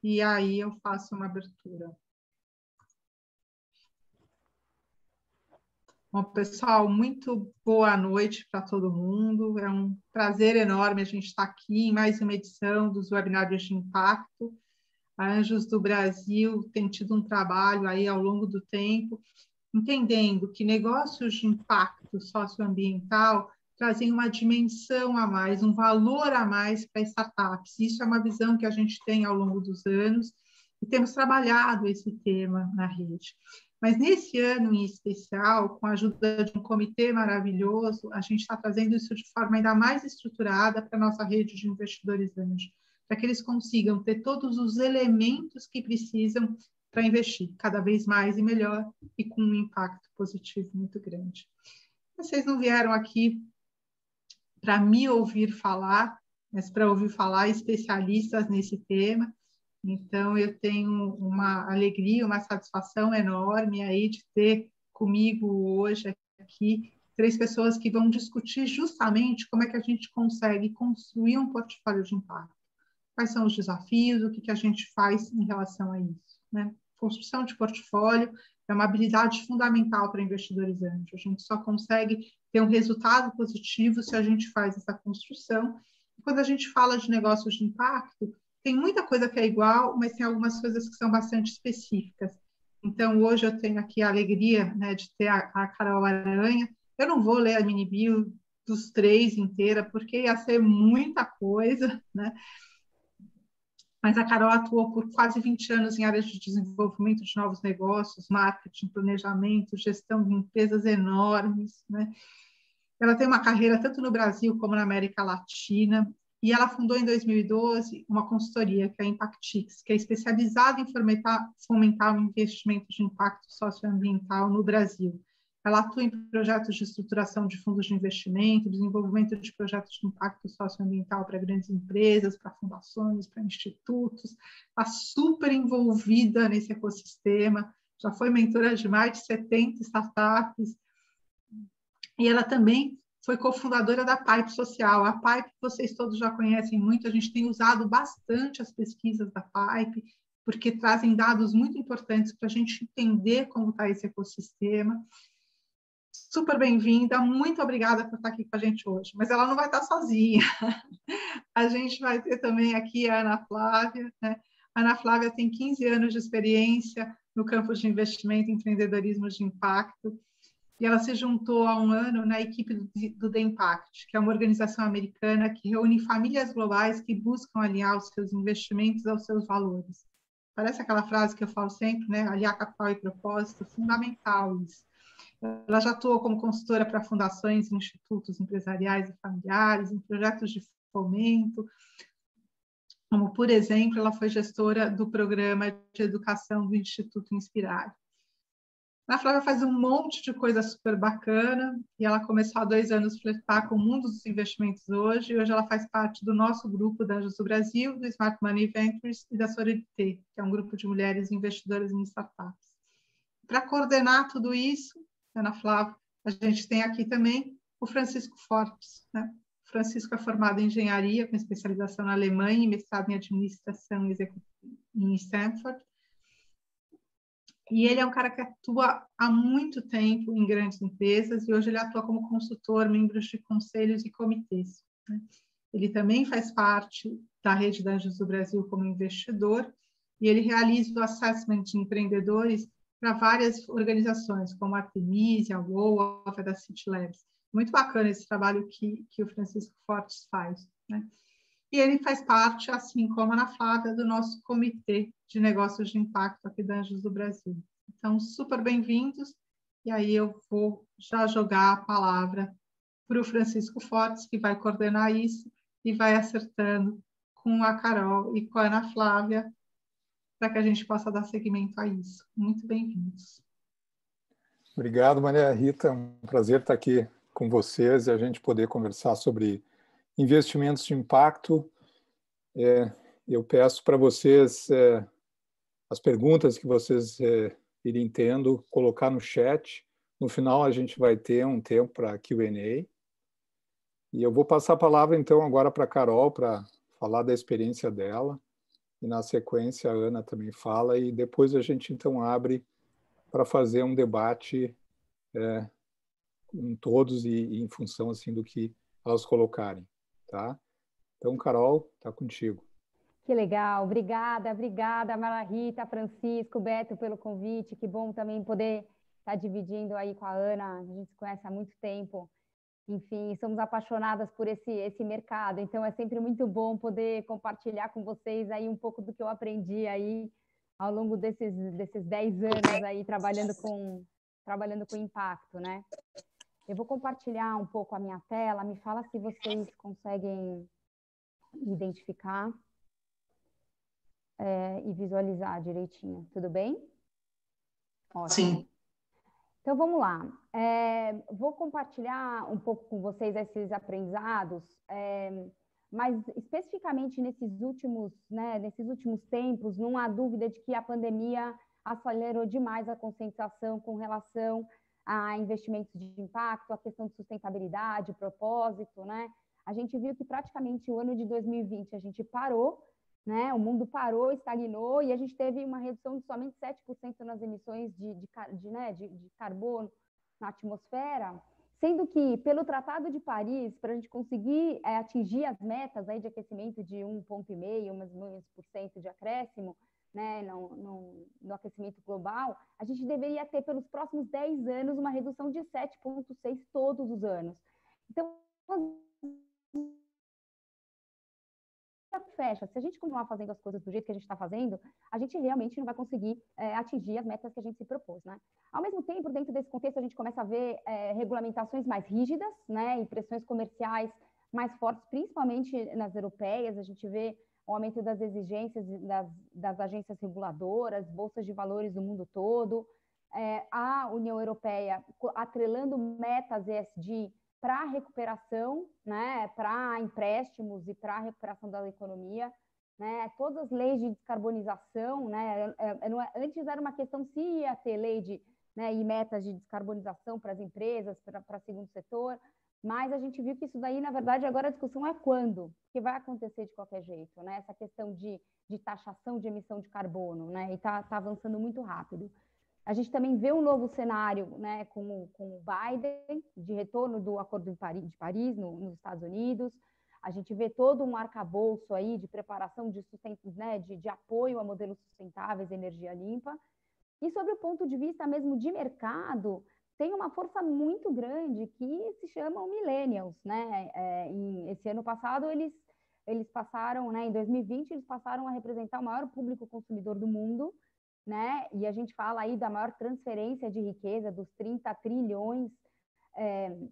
e aí eu faço uma abertura. Bom, pessoal, muito boa noite para todo mundo. É um prazer enorme a gente estar aqui em mais uma edição dos webinários de impacto. A Anjos do Brasil tem tido um trabalho aí ao longo do tempo, entendendo que negócios de impacto socioambiental trazem uma dimensão a mais, um valor a mais para startups. Isso é uma visão que a gente tem ao longo dos anos e temos trabalhado esse tema na rede. Mas nesse ano em especial, com a ajuda de um comitê maravilhoso, a gente está trazendo isso de forma ainda mais estruturada para a nossa rede de investidores anjos, para que eles consigam ter todos os elementos que precisam para investir cada vez mais e melhor e com um impacto positivo muito grande. Vocês não vieram aqui para me ouvir falar, mas para ouvir falar especialistas nesse tema. Então, eu tenho uma alegria, uma satisfação enorme aí de ter comigo hoje aqui 3 pessoas que vão discutir justamente como é que a gente consegue construir um portfólio de impacto. Quais são os desafios, o que a gente faz em relação a isso, né? Construção de portfólio é uma habilidade fundamental para investidores anjos. A gente só consegue ter um resultado positivo se a gente faz essa construção. E quando a gente fala de negócios de impacto, tem muita coisa que é igual, mas tem algumas coisas que são bastante específicas. Então, hoje eu tenho aqui a alegria, né, de ter a Carol Aranha. Eu não vou ler a mini bio dos 3 inteira, porque ia ser muita coisa, né? Mas a Carol atuou por quase 20 anos em áreas de desenvolvimento de novos negócios, marketing, planejamento, gestão de empresas enormes, né? Ela tem uma carreira tanto no Brasil como na América Latina, e ela fundou em 2012 uma consultoria, que é a Impactix, que é especializada em fomentar o investimento de impacto socioambiental no Brasil. Ela atua em projetos de estruturação de fundos de investimento, desenvolvimento de projetos de impacto socioambiental para grandes empresas, para fundações, para institutos. Está super envolvida nesse ecossistema, já foi mentora de mais de 70 startups. E ela também foi cofundadora da Pipe Social. A Pipe, vocês todos já conhecem muito, a gente tem usado bastante as pesquisas da Pipe, porque trazem dados muito importantes para a gente entender como está esse ecossistema. Super bem-vinda, muito obrigada por estar aqui com a gente hoje. Mas ela não vai estar sozinha. A gente vai ter também aqui a Ana Flávia, né? A Ana Flávia tem 15 anos de experiência no campo de investimento e empreendedorismo de impacto, e ela se juntou há um ano na equipe do The Impact, que é uma organização americana que reúne famílias globais que buscam alinhar os seus investimentos aos seus valores. Parece aquela frase que eu falo sempre, né? Aliar capital e propósito, fundamental isso. Ela já atuou como consultora para fundações, institutos empresariais e familiares, em projetos de fomento, como, por exemplo, ela foi gestora do programa de educação do Instituto Inspirar. A Flávia faz um monte de coisa super bacana, e ela começou há 2 anos a flertar com o mundo dos investimentos hoje, e hoje ela faz parte do nosso grupo da Anjos do Brasil, do Smart Money Ventures e da Sororité, que é um grupo de mulheres investidoras em startups. Para coordenar tudo isso, Ana Flávia, a gente tem aqui também o Francisco Fortes, né? O Francisco é formado em engenharia, com especialização na Alemanha e mestrado em administração em Stanford. E ele é um cara que atua há muito tempo em grandes empresas e hoje ele atua como consultor, membro de conselhos e comitês, né? Ele também faz parte da rede da Anjos do Brasil como investidor e ele realiza o assessment de empreendedores para várias organizações, como a Artemisia, a WOA, a Vedacity Labs. Muito bacana esse trabalho que o Francisco Fortes faz, né? E ele faz parte, assim como a Ana Flávia, do nosso comitê de negócios de impacto aqui da Anjos do Brasil. Então, super bem-vindos. E aí eu vou já jogar a palavra para o Francisco Fortes, que vai coordenar isso e vai acertando com a Carol e com a Ana Flávia, para que a gente possa dar seguimento a isso. Muito bem-vindos. Obrigado, Maria Rita. É um prazer estar aqui com vocês e a gente poder conversar sobre investimentos de impacto. Eu peço para vocês as perguntas que vocês irem tendo, colocar no chat. No final, a gente vai ter um tempo para Q&A. E eu vou passar a palavra, então, agora para a Carol, para falar da experiência dela. e na sequência a Ana também fala, e depois a gente então abre para fazer um debate com todos e em função assim do que elas colocarem, tá? Então, Carol, tá contigo. Que legal, obrigada, Mara Rita, Francisco, Beto, pelo convite. Que bom também poder estar dividindo aí com a Ana. A gente se conhece há muito tempo. Enfim, somos apaixonadas por esse mercado. Então, é sempre muito bom poder compartilhar com vocês aí um pouco do que eu aprendi aí ao longo desses 10 anos aí trabalhando com impacto, né? Eu vou compartilhar um pouco a minha tela. Me fala se vocês conseguem identificar. E visualizar direitinho. Tudo bem? Ótimo. Sim. Então, vamos lá. Vou compartilhar um pouco com vocês esses aprendizados, mas especificamente nesses últimos tempos, não há dúvida de que a pandemia acelerou demais a conscientização com relação a investimentos de impacto, a questão de sustentabilidade, propósito, né? A gente viu que praticamente o ano de 2020 a gente parou, né? O mundo parou, estagnou, e a gente teve uma redução de somente 7% nas emissões de carbono na atmosfera, sendo que, pelo Tratado de Paris, para a gente conseguir atingir as metas aí de aquecimento de 1,5%, mais ou menos por cento de acréscimo, né, no aquecimento global, a gente deveria ter, pelos próximos 10 anos, uma redução de 7,6% todos os anos. Então, fecha. Se a gente continuar fazendo as coisas do jeito que a gente está fazendo, a gente realmente não vai conseguir atingir as metas que a gente se propôs, né? Ao mesmo tempo, dentro desse contexto, a gente começa a ver regulamentações mais rígidas, né, e pressões comerciais mais fortes, principalmente nas europeias. A gente vê o aumento das exigências das agências reguladoras, bolsas de valores do mundo todo, a União Europeia atrelando metas ESG para recuperação, né, para empréstimos e para recuperação da economia, né, todas as leis de descarbonização, né, antes era uma questão se ia ter lei e metas de descarbonização para as empresas, para segundo setor, mas a gente viu que isso daí, na verdade, agora a discussão é quando, que vai acontecer de qualquer jeito, né, essa questão de taxação de emissão de carbono, né, e está avançando muito rápido. A gente também vê um novo cenário, né, com o Biden, de retorno do Acordo de Paris nos Estados Unidos. A gente vê todo um arcabouço aí de preparação de apoio a modelos sustentáveis, energia limpa. E sobre o ponto de vista mesmo de mercado, tem uma força muito grande que se chamam millennials, né? Esse ano passado, eles passaram, né, em 2020, eles passaram a representar o maior público consumidor do mundo, né? E a gente fala aí da maior transferência de riqueza, dos 30 trilhões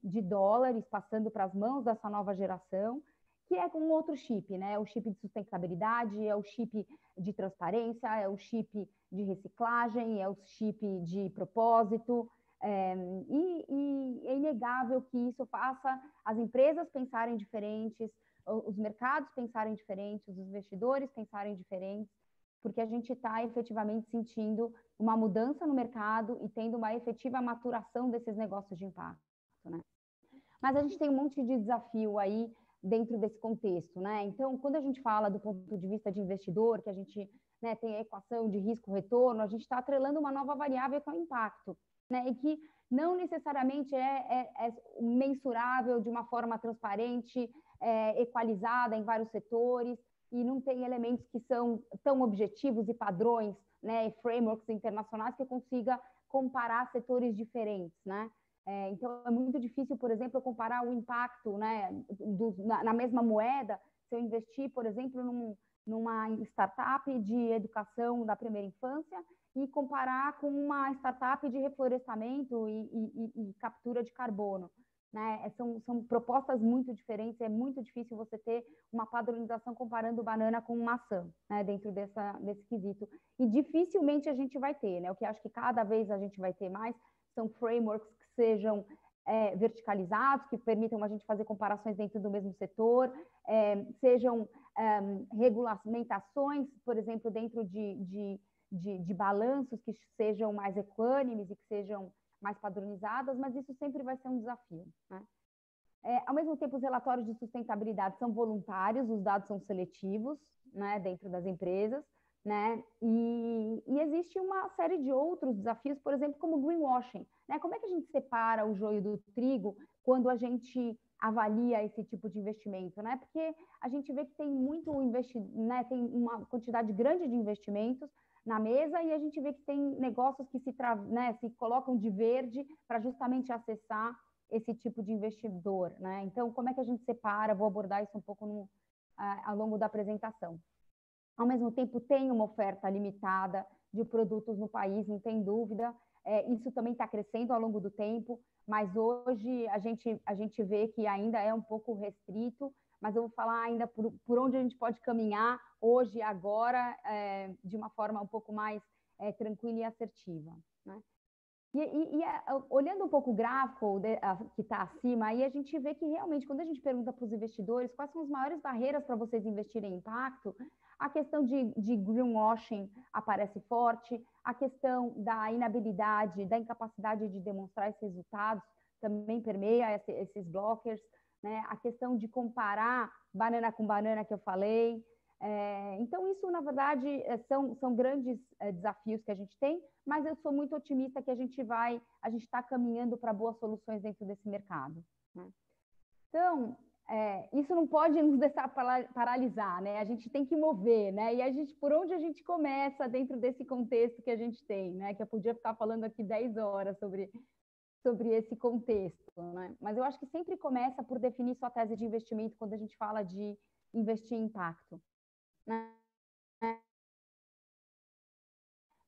de dólares passando para as mãos dessa nova geração, que é com outro chip, né? O chip de sustentabilidade, é o chip de transparência, é o chip de reciclagem, é o chip de propósito, e é inegável que isso faça as empresas pensarem diferentes, os mercados pensarem diferentes, os investidores pensarem diferentes, porque a gente está efetivamente sentindo uma mudança no mercado e tendo uma efetiva maturação desses negócios de impacto, né? Mas a gente tem um monte de desafio aí dentro desse contexto, né? Então, quando a gente fala do ponto de vista de investidor, que a gente, né, tem a equação de risco-retorno, a gente está atrelando uma nova variável que é o impacto, né? E que não necessariamente é mensurável de uma forma transparente, equalizada em vários setores, e não tem elementos que são tão objetivos e padrões, né, e frameworks internacionais que consiga comparar setores diferentes, né? Então, é muito difícil, por exemplo, eu comparar o impacto, né, na mesma moeda, se eu investir, por exemplo, numa startup de educação da primeira infância e comparar com uma startup de reflorestamento e captura de carbono, né? São propostas muito diferentes, é muito difícil você ter uma padronização comparando banana com maçã, né, dentro desse quesito. E dificilmente a gente vai ter, né? O que acho que cada vez a gente vai ter mais são frameworks que sejam verticalizados, que permitam a gente fazer comparações dentro do mesmo setor, sejam regulamentações, por exemplo, dentro de balanços que sejam mais equânimes e que sejam mais padronizadas, mas isso sempre vai ser um desafio, né? Ao mesmo tempo, os relatórios de sustentabilidade são voluntários, os dados são seletivos, né, dentro das empresas, né, e existe uma série de outros desafios, por exemplo, como greenwashing, né, como é que a gente separa o joio do trigo quando a gente avalia esse tipo de investimento, né, porque a gente vê que tem muito né, tem uma quantidade grande de investimentos na mesa e a gente vê que tem negócios que né, se colocam de verde para justamente acessar esse tipo de investidor, né? Então, como é que a gente separa? Vou abordar isso um pouco ao longo da apresentação. Ao mesmo tempo, tem uma oferta limitada de produtos no país, não tem dúvida. Isso também está crescendo ao longo do tempo, mas hoje a gente vê que ainda é um pouco restrito, mas eu vou falar ainda por onde a gente pode caminhar hoje, agora, de uma forma um pouco mais tranquila e assertiva, né? Olhando um pouco o gráfico que está acima, aí a gente vê que realmente, quando a gente pergunta para os investidores quais são as maiores barreiras para vocês investirem em impacto, a questão de greenwashing aparece forte, a questão da inabilidade, da incapacidade de demonstrar esses resultados também permeia esses blockers, né? A questão de comparar banana com banana que eu falei. Então, isso, na verdade, são grandes desafios que a gente tem, mas eu sou muito otimista que a gente está caminhando para boas soluções dentro desse mercado, né? Então, isso não pode nos deixar paralisar, né? A gente tem que mover, né? E por onde a gente começa dentro desse contexto que a gente tem, né? Que eu podia ficar falando aqui 10 horas sobre esse contexto, né? Mas eu acho que sempre começa por definir sua tese de investimento quando a gente fala de investir em impacto, né?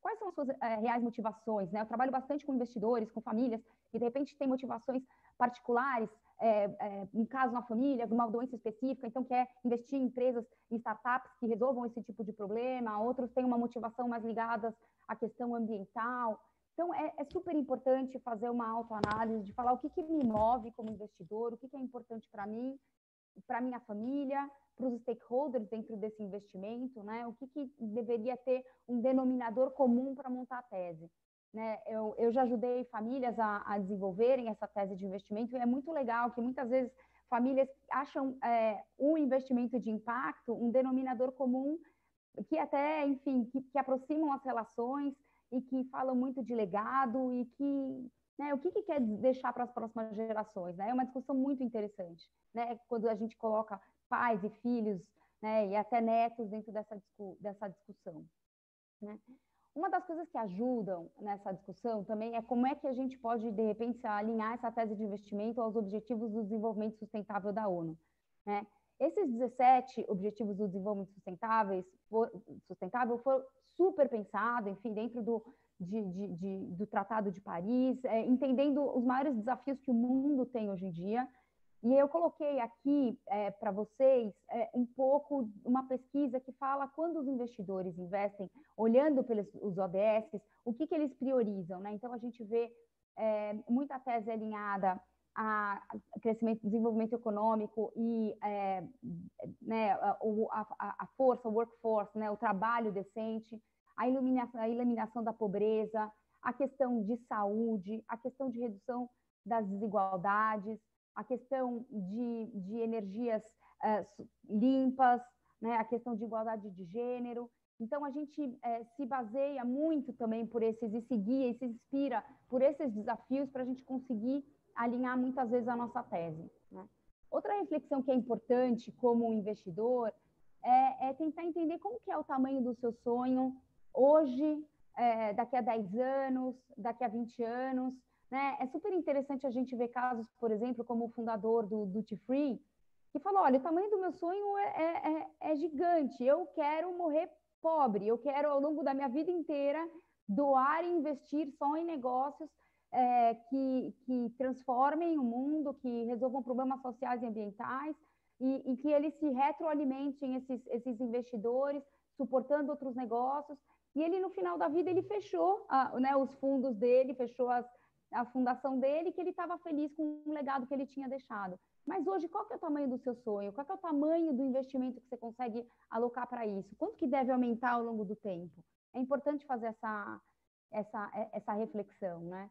Quais são as suas reais motivações, né? Eu trabalho bastante com investidores, com famílias, que de repente têm motivações particulares, um caso na família, uma doença específica, então quer investir em empresas, em startups que resolvam esse tipo de problema, outros têm uma motivação mais ligada à questão ambiental. Então, é super importante fazer uma autoanálise de falar o que me move como investidor, o que é importante para mim, para minha família, para os stakeholders dentro desse investimento, né? O que deveria ter um denominador comum para montar a tese, né? Eu já ajudei famílias a desenvolverem essa tese de investimento e é muito legal que muitas vezes famílias acham um investimento de impacto um denominador comum que até, enfim, que aproximam as relações e que falam muito de legado e que, né, o que quer deixar para as próximas gerações, né? É uma discussão muito interessante, né? Quando a gente coloca pais e filhos, né, e até netos dentro dessa discussão, né? Uma das coisas que ajudam nessa discussão também é como é que a gente pode, de repente, alinhar essa tese de investimento aos objetivos do desenvolvimento sustentável da ONU, né? Esses 17 objetivos do desenvolvimento sustentável foram super pensados, enfim, dentro do Tratado de Paris, entendendo os maiores desafios que o mundo tem hoje em dia. E eu coloquei aqui para vocês um pouco uma pesquisa que fala quando os investidores investem, olhando pelos os ODS, o que eles priorizam, né? Então, a gente vê muita tese alinhada a crescimento, desenvolvimento econômico e né, a força, o workforce, né, o trabalho decente, a eliminação da pobreza, a questão de saúde, a questão de redução das desigualdades, a questão de energias limpas, né, a questão de igualdade de gênero. Então, a gente se baseia muito também por esses, e seguir, e se inspira por esses desafios para a gente conseguir alinhar muitas vezes a nossa tese, né? Outra reflexão que é importante como investidor é tentar entender como que é o tamanho do seu sonho hoje, daqui a 10 anos, daqui a 20 anos, né? É super interessante a gente ver casos, por exemplo, como o fundador do Duty Free, que falou, olha, o tamanho do meu sonho é gigante, eu quero morrer pobre, eu quero, ao longo da minha vida inteira, doar e investir só em negócios que transformem o mundo, que resolvam problemas sociais e ambientais, e que eles se retroalimentem, esses investidores, suportando outros negócios. E ele, no final da vida, ele fechou né, os fundos dele, fechou a fundação dele, que ele estava feliz com o legado que ele tinha deixado. Mas hoje, qual que é o tamanho do seu sonho? Qual que é o tamanho do investimento que você consegue alocar para isso? Quanto que deve aumentar ao longo do tempo? É importante fazer essa reflexão, né?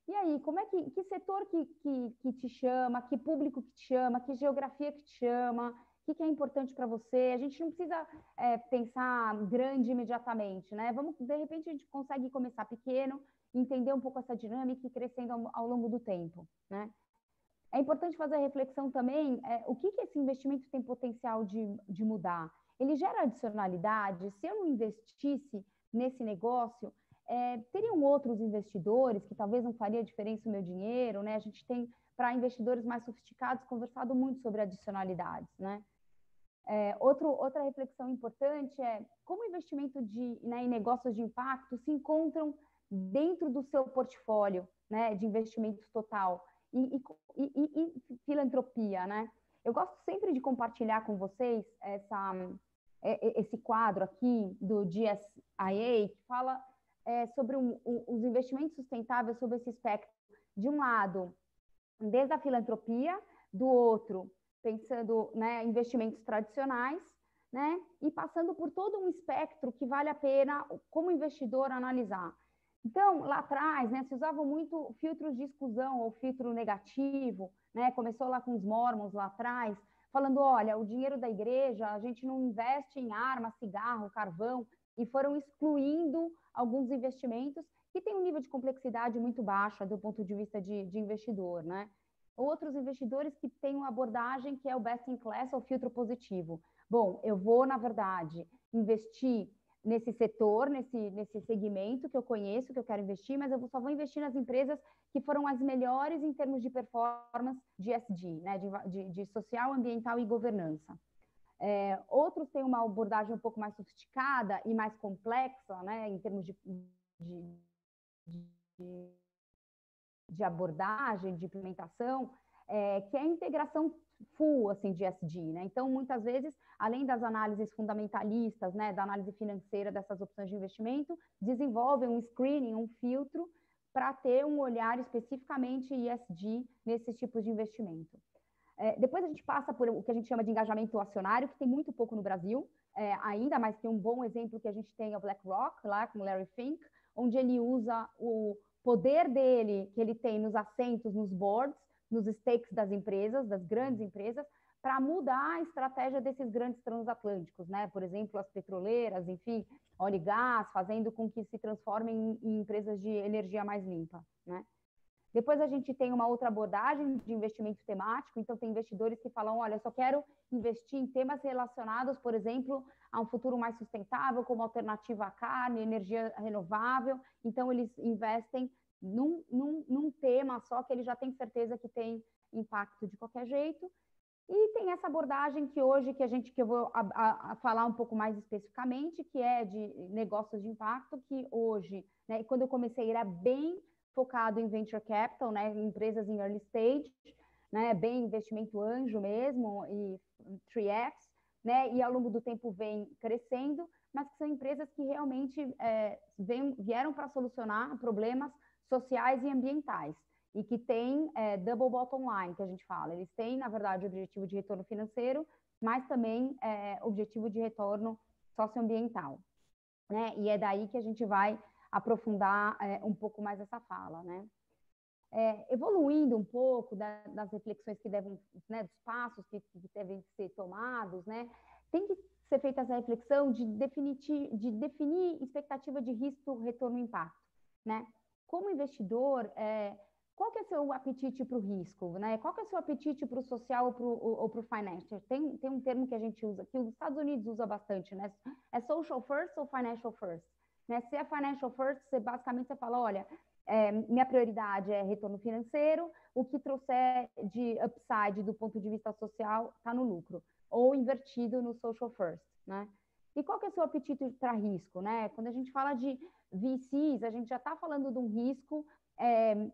E aí, como é que setor que te chama, que público que te chama, que geografia que te chama, o que é importante para você? A gente não precisa pensar grande imediatamente, né? Vamos, de repente, a gente consegue começar pequeno, entender um pouco essa dinâmica e ir crescendo ao longo do tempo, né? É importante fazer a reflexão também, o que esse investimento tem potencial de mudar? Ele gera adicionalidade? Se eu não investisse nesse negócio, teriam outros investidores que talvez não faria diferença o meu dinheiro, né? A gente tem, para investidores mais sofisticados, conversado muito sobre adicionalidades, né? Outra reflexão importante é como o investimento em negócios de impacto se encontram dentro do seu portfólio, né, de investimentos total e filantropia, né? Eu gosto sempre de compartilhar com vocês esse quadro aqui do GSIA, que fala sobre os investimentos sustentáveis sob esse espectro. De um lado, desde a filantropia, do outro, pensando, né, investimentos tradicionais, né, e passando por todo um espectro que vale a pena, como investidor, analisar. Então, lá atrás, né, se usavam muito filtros de exclusão ou filtro negativo, né, começou lá com os mormons lá atrás, falando, olha, o dinheiro da igreja, a gente não investe em armas, cigarro, carvão, e foram excluindo alguns investimentos que têm um nível de complexidade muito baixa do ponto de vista de investidor, né? Outros investidores que têm uma abordagem que é o best in class ou filtro positivo. Bom, eu vou, na verdade, investir nesse setor, nesse segmento que eu conheço, que eu quero investir, mas eu só vou investir nas empresas que foram as melhores em termos de performance de ESG, né, de social, ambiental e governança. Outros têm uma abordagem um pouco mais sofisticada e mais complexa, né, em termos de abordagem, de implementação, que é a integração full, assim, de ESG, né? Então, muitas vezes, além das análises fundamentalistas, né, da análise financeira dessas opções de investimento, desenvolvem um screening, um filtro, para ter um olhar especificamente ESG nesses tipos de investimento. Depois a gente passa por o que a gente chama de engajamento acionário, que tem muito pouco no Brasil, ainda, mas tem um bom exemplo que a gente tem é o BlackRock, lá com Larry Fink, onde ele usa o poder dele, que ele tem nos assentos, nos boards, nos stakes das empresas, das grandes empresas, para mudar a estratégia desses grandes transatlânticos, né? Por exemplo, as petroleiras, enfim, óleo e gás, fazendo com que se transformem em empresas de energia mais limpa, né? Depois a gente tem uma outra abordagem de investimento temático, então tem investidores que falam, olha, eu só quero investir em temas relacionados, por exemplo, a um futuro mais sustentável, como alternativa à carne, energia renovável, então eles investem num tema só que ele já tem certeza que tem impacto de qualquer jeito. E tem essa abordagem que hoje que eu vou falar um pouco mais especificamente, que é de negócios de impacto, que hoje, né, quando eu comecei era bem focado em venture capital, né, em empresas em early stage, né, bem investimento anjo mesmo, e 3X, né, e ao longo do tempo vem crescendo, mas que são empresas que realmente vieram para solucionar problemas sociais e ambientais, e que têm double bottom line, que a gente fala. Eles têm, na verdade, objetivo de retorno financeiro, mas também objetivo de retorno socioambiental, né? E é daí que a gente vai aprofundar um pouco mais essa fala, né? Evoluindo um pouco das reflexões que devem, né, dos passos que devem ser tomados, né? Tem que ser feita essa reflexão de definir expectativa de risco, retorno e impacto, né? Como investidor, qual que é o seu apetite para o risco, né? Qual que é o seu apetite para o social ou para o financial? Tem um termo que a gente usa, que os Estados Unidos usa bastante, né? É social first ou financial first? Né? Se é financial first, basicamente você fala, olha, minha prioridade é retorno financeiro, o que trouxer de upside do ponto de vista social está no lucro, ou invertido no social first, né? E qual que é o seu apetite para risco, né? Quando a gente fala de VCs, a gente já está falando de um risco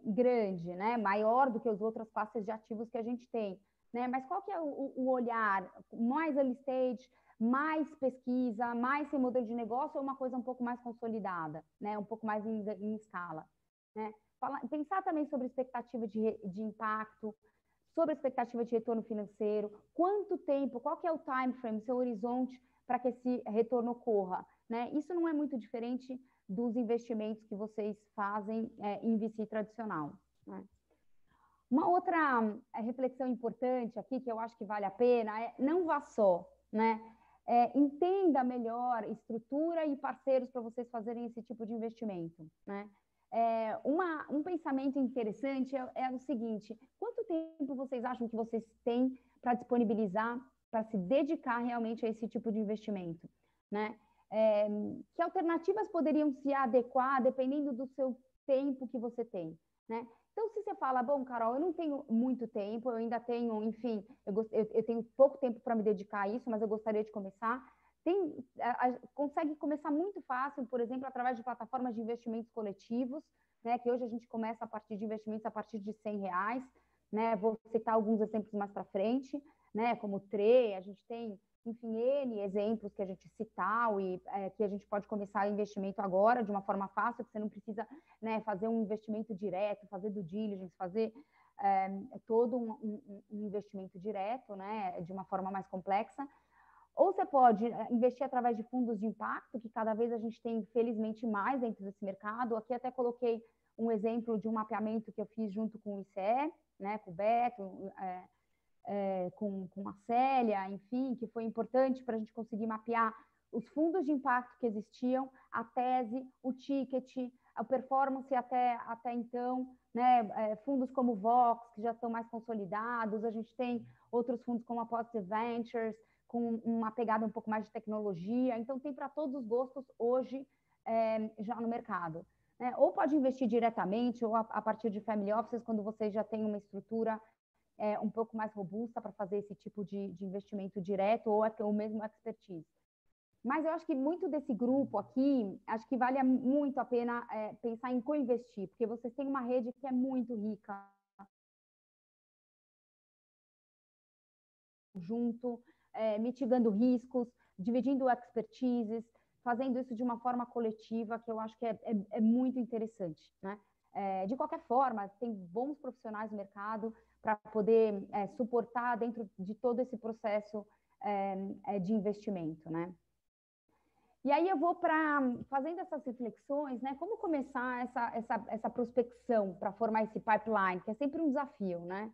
grande, né? Maior do que as outras classes de ativos que a gente tem, né? Mas qual que é o olhar mais early stage, mais pesquisa, mais sem modelo de negócio ou uma coisa um pouco mais consolidada, né? Um pouco mais em escala, né? Pensar também sobre expectativa de impacto, sobre expectativa de retorno financeiro, quanto tempo, qual que é o time frame, seu horizonte para que esse retorno ocorra. né? Isso não é muito diferente dos investimentos que vocês fazem em VC tradicional, né? Uma outra reflexão importante aqui, que eu acho que vale a pena, é não vá só, né? Entenda melhor estrutura e parceiros para vocês fazerem esse tipo de investimento, né? Um pensamento interessante é o seguinte: quanto tempo vocês acham que vocês têm para disponibilizar, para se dedicar realmente a esse tipo de investimento, né? Que alternativas poderiam se adequar dependendo do seu tempo que você tem, né? Então, se você fala, bom, Carol, eu não tenho muito tempo, eu ainda tenho, enfim, eu tenho pouco tempo para me dedicar a isso, mas eu gostaria de começar. Consegue começar muito fácil, por exemplo, através de plataformas de investimentos coletivos, né, que hoje a gente começa a partir de investimentos a partir de R$100, né? Vou citar alguns exemplos mais para frente, né, como o TRE, a gente tem, enfim, N exemplos que a gente citar e que a gente pode começar investimento agora de uma forma fácil, que você não precisa, né, fazer um investimento direto, fazer due diligence, fazer todo um investimento direto, né, de uma forma mais complexa. Ou você pode investir através de fundos de impacto, que cada vez a gente tem, felizmente, mais dentro desse mercado. Aqui até coloquei um exemplo de um mapeamento que eu fiz junto com o ICE, né, com o Beto, com a Célia, enfim, que foi importante para a gente conseguir mapear os fundos de impacto que existiam, a tese, o ticket, a performance até então, né, fundos como o Vox, que já estão mais consolidados, a gente tem outros fundos como a Positive Ventures, com uma pegada um pouco mais de tecnologia, então tem para todos os gostos hoje já no mercado, né? Ou pode investir diretamente, ou a partir de family offices, quando vocês já têm uma estrutura um pouco mais robusta para fazer esse tipo de investimento direto, ou mesmo expertise. Mas eu acho que muito desse grupo aqui, acho que vale muito a pena pensar em co-investir, porque vocês têm uma rede que é muito rica junto, mitigando riscos, dividindo expertises, fazendo isso de uma forma coletiva, que eu acho que é muito interessante, né? De qualquer forma, tem bons profissionais no mercado para poder suportar dentro de todo esse processo de investimento, né? E aí eu vou fazendo essas reflexões, né? Como começar essa prospecção para formar esse pipeline, que é sempre um desafio, né?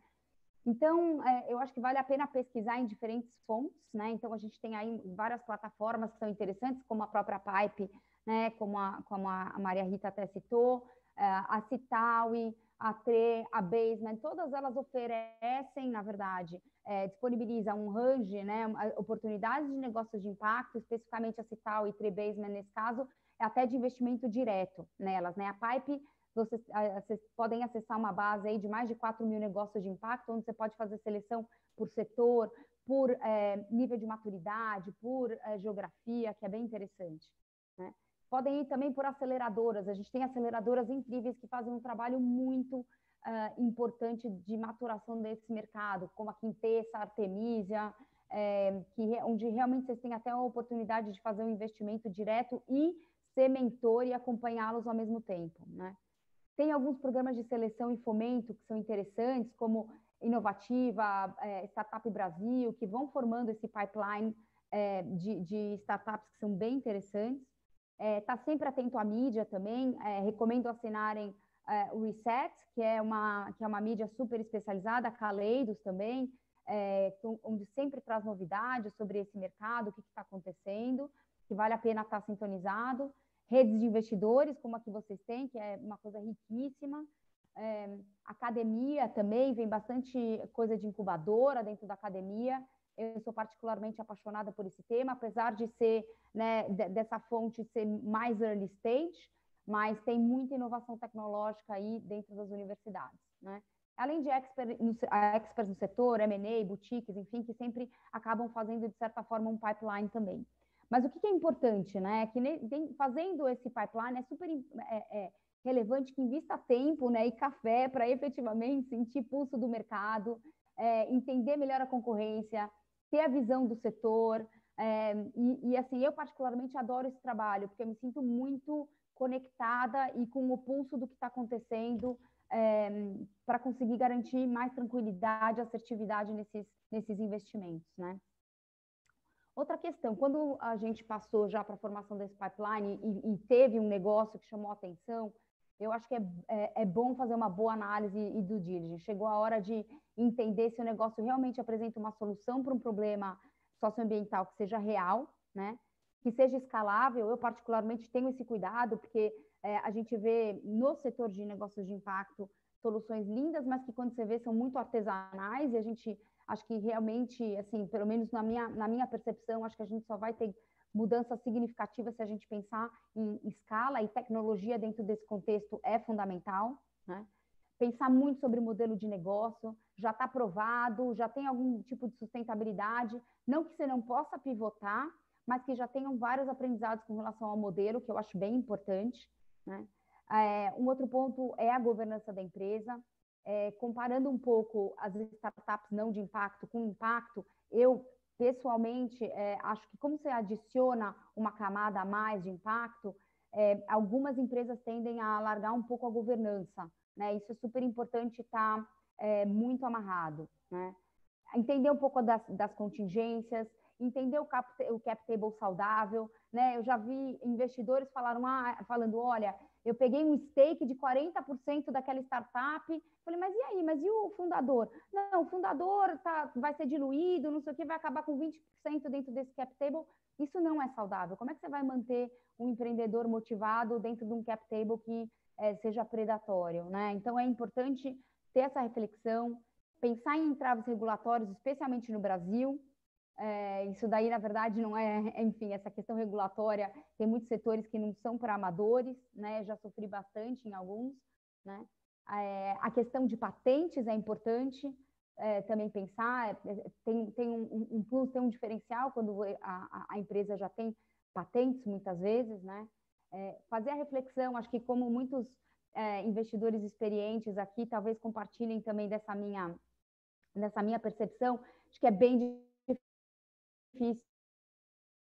Então, eu acho que vale a pena pesquisar em diferentes fontes, né? Então, a gente tem aí várias plataformas que são interessantes, como a própria Pipe, né? Como a Maria Rita até citou, a Citaui, a TRE, a Basement, todas elas oferecem, na verdade, disponibilizam um range, né? Oportunidades de negócios de impacto, especificamente a Citaui e TRE Basement, nesse caso, até de investimento direto nelas, né? A Pipe, vocês podem acessar uma base aí de mais de 4 mil negócios de impacto, onde você pode fazer seleção por setor, por nível de maturidade, por geografia, que é bem interessante, né? Podem ir também por aceleradoras. A gente tem aceleradoras incríveis que fazem um trabalho muito importante de maturação desse mercado, como a Quintessa, a Artemisia, onde realmente vocês têm até a oportunidade de fazer um investimento direto e ser mentor e acompanhá-los ao mesmo tempo, né? Tem alguns programas de seleção e fomento que são interessantes, como Inovativa, Startup Brasil, que vão formando esse pipeline de startups que são bem interessantes. Tá sempre atento à mídia também, recomendo assinarem o Reset, que é uma mídia super especializada, a Caleidos também, onde sempre traz novidades sobre esse mercado, o que está acontecendo, que vale a pena estar sintonizado. Redes de investidores, como a que vocês têm, que é uma coisa riquíssima. Academia também, vem bastante coisa de incubadora dentro da academia. Eu sou particularmente apaixonada por esse tema, apesar de ser, né, dessa fonte ser mais early stage, mas tem muita inovação tecnológica aí dentro das universidades, né? Além de experts no setor, M&A, boutiques, enfim, que sempre acabam fazendo, de certa forma, um pipeline também. Mas o que é importante, né? Que fazendo esse pipeline é super relevante que invista tempo, né, e café para efetivamente sentir pulso do mercado, entender melhor a concorrência, ter a visão do setor. E assim, eu particularmente adoro esse trabalho, porque eu me sinto muito conectada e com o pulso do que está acontecendo, para conseguir garantir mais tranquilidade e assertividade nesses investimentos, né? Outra questão, quando a gente passou já para a formação desse pipeline e teve um negócio que chamou a atenção, eu acho que é bom fazer uma boa análise e due diligence. Chegou a hora de entender se o negócio realmente apresenta uma solução para um problema socioambiental que seja real, né? Que seja escalável. Eu, particularmente, tenho esse cuidado, porque a gente vê no setor de negócios de impacto soluções lindas, mas que quando você vê são muito artesanais, e a gente acho que realmente, assim, pelo menos na minha percepção, acho que a gente só vai ter mudanças significativas se a gente pensar em escala, e tecnologia dentro desse contexto é fundamental, né? Pensar muito sobre o modelo de negócio, já está provado, já tem algum tipo de sustentabilidade, não que você não possa pivotar, mas que já tenham vários aprendizados com relação ao modelo, que eu acho bem importante, né? Um outro ponto é a governança da empresa. Comparando um pouco as startups não de impacto com impacto, eu pessoalmente acho que como você adiciona uma camada a mais de impacto, algumas empresas tendem a alargar um pouco a governança, né? Isso é super importante estar muito amarrado, né? Entender um pouco das contingências, entender o cap table saudável, né? Eu já vi investidores falando, olha, eu peguei um stake de 40% daquela startup, falei, mas e aí? Mas e o fundador? Não, o fundador vai ser diluído, não sei o que, vai acabar com 20% dentro desse cap table. Isso não é saudável. Como é que você vai manter um empreendedor motivado dentro de um cap table que seja predatório, né? Então, é importante ter essa reflexão, pensar em entraves regulatórios, especialmente no Brasil. Isso daí, na verdade, não enfim, essa questão regulatória, tem muitos setores que não são para amadores, né? Já sofri bastante em alguns, né? A questão de patentes é importante também pensar, tem um plus, tem um diferencial quando a empresa já tem patentes, muitas vezes, né? Fazer a reflexão, acho que como muitos investidores experientes aqui, talvez compartilhem também dessa minha percepção, acho que é bem difícil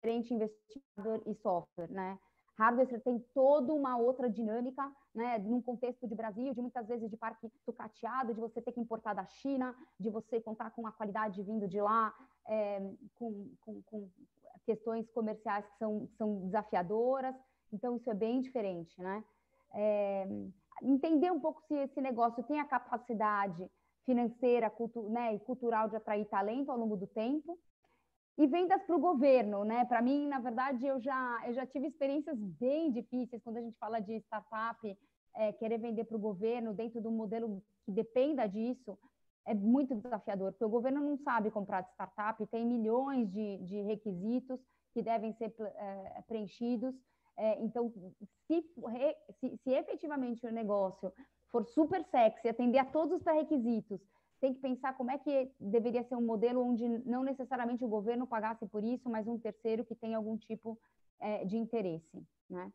diferente investidor e software, né? Hardware você tem toda uma outra dinâmica, né? Num contexto de Brasil, de muitas vezes de parque sucateado, de você ter que importar da China, de você contar com a qualidade vindo de lá, com questões comerciais que são desafiadoras. Então, isso é bem diferente, né? Entender um pouco se esse negócio tem a capacidade financeira, né, e cultural de atrair talento ao longo do tempo. E vendas para o governo, né? Para mim, na verdade, eu já tive experiências bem difíceis quando a gente fala de startup, querer vender para o governo dentro de um modelo que dependa disso, é muito desafiador, porque o governo não sabe comprar de startup, tem milhões de requisitos que devem ser preenchidos. Então, se efetivamente o negócio for super sexy, atender a todos os pré-requisitos, tem que pensar como é que deveria ser um modelo onde não necessariamente o governo pagasse por isso, mas um terceiro que tem algum tipo de interesse, né?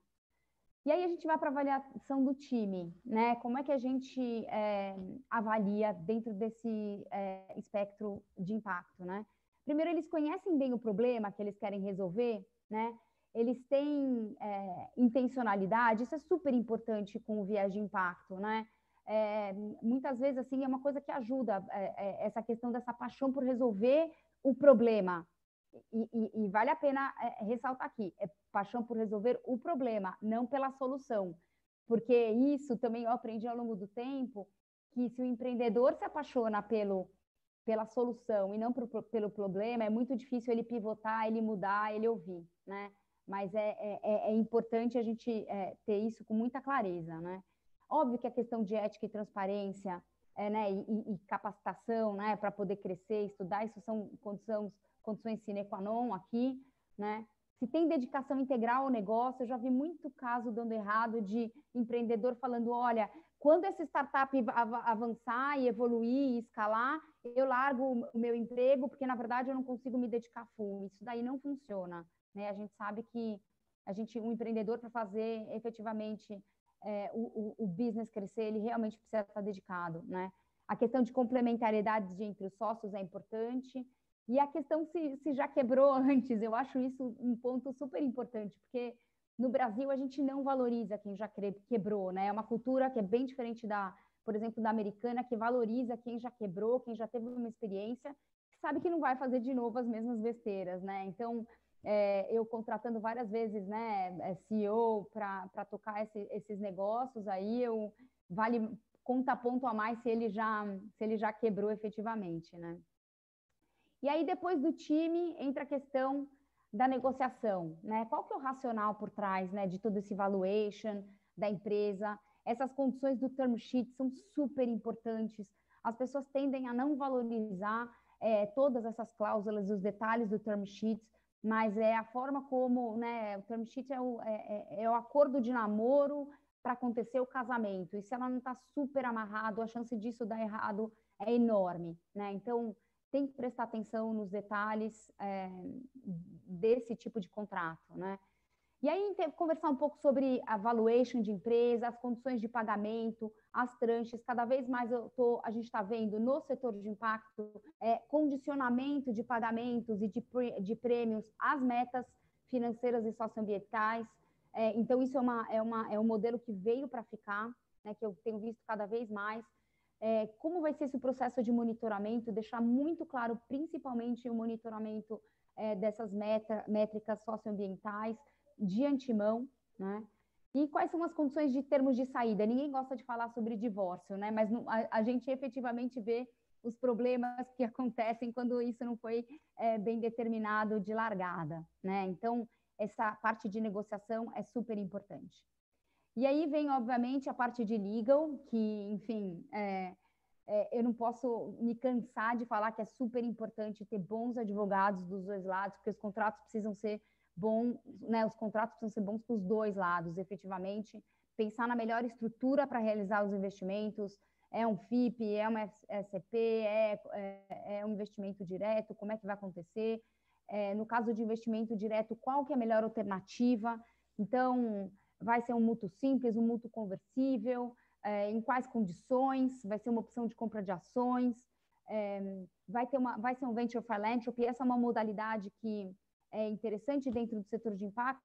E aí a gente vai para a avaliação do time, né? Como é que a gente avalia dentro desse espectro de impacto, né? Primeiro, eles conhecem bem o problema que eles querem resolver, né? Eles têm intencionalidade, isso é super importante com o viés de impacto, né? Muitas vezes, assim, é uma coisa que ajuda essa questão dessa paixão por resolver o problema. E vale a pena ressaltar aqui, paixão por resolver o problema, não pela solução. Porque isso também eu aprendi ao longo do tempo, que se o empreendedor se apaixona pela solução e não pelo problema, é muito difícil ele pivotar, ele mudar, ele ouvir, né? Mas é importante a gente ter isso com muita clareza, né? Óbvio que a questão de ética e transparência, né, e capacitação, né, para poder crescer, estudar, isso são condições sine qua non aqui, né? Se tem dedicação integral ao negócio, eu já vi muito caso dando errado de empreendedor falando, olha, quando essa startup avançar e evoluir e escalar, eu largo o meu emprego, porque, na verdade, eu não consigo me dedicar full. Isso daí não funciona, né? A gente sabe que um empreendedor, para fazer efetivamente o business crescer, ele realmente precisa estar dedicado, né? A questão de complementariedade entre os sócios é importante. E a questão se já quebrou antes, eu acho isso um ponto super importante, porque no Brasil a gente não valoriza quem já quebrou, né? É uma cultura que é bem diferente por exemplo, da americana, que valoriza quem já quebrou, quem já teve uma experiência, sabe que não vai fazer de novo as mesmas besteiras, né? Então, eu contratando várias vezes, né, CEO para tocar esses negócios, aí conta ponto a mais se ele já quebrou efetivamente, né? E aí, depois do time, entra a questão da negociação, né? Qual que é o racional por trás, né, de todo esse valuation da empresa? Essas condições do term sheet são super importantes. As pessoas tendem a não valorizar todas essas cláusulas, os detalhes do term sheet, mas é a forma como, né, o term sheet é o acordo de namoro para acontecer o casamento. E se ela não está super amarrado, a chance disso dar errado é enorme, né? Então, tem que prestar atenção nos detalhes desse tipo de contrato, né? E aí, conversar um pouco sobre a valuation de empresa, as condições de pagamento, as tranches. Cada vez mais a gente está vendo no setor de impacto condicionamento de pagamentos e de prêmios às metas financeiras e socioambientais. Então, isso é um modelo que veio para ficar, né, que eu tenho visto cada vez mais. Como vai ser esse processo de monitoramento, deixar muito claro, principalmente o monitoramento dessas métricas socioambientais de antemão, né? E quais são as condições de termos de saída? Ninguém gosta de falar sobre divórcio, né? Mas a gente efetivamente vê os problemas que acontecem quando isso não foi bem determinado de largada, né? Então, essa parte de negociação é super importante. E aí vem, obviamente, a parte de legal, que, enfim, eu não posso me cansar de falar que é super importante ter bons advogados dos dois lados, porque os contratos precisam ser bons, né? Os contratos precisam ser bons para os dois lados, efetivamente. Pensar na melhor estrutura para realizar os investimentos, é um FIP, é uma SCP, é um investimento direto, como é que vai acontecer? No caso de investimento direto, qual que é a melhor alternativa? Então, vai ser um mútuo simples, um mútuo conversível, em quais condições, vai ser uma opção de compra de ações, vai ser um venture philanthropy. Essa é uma modalidade que é interessante dentro do setor de impacto,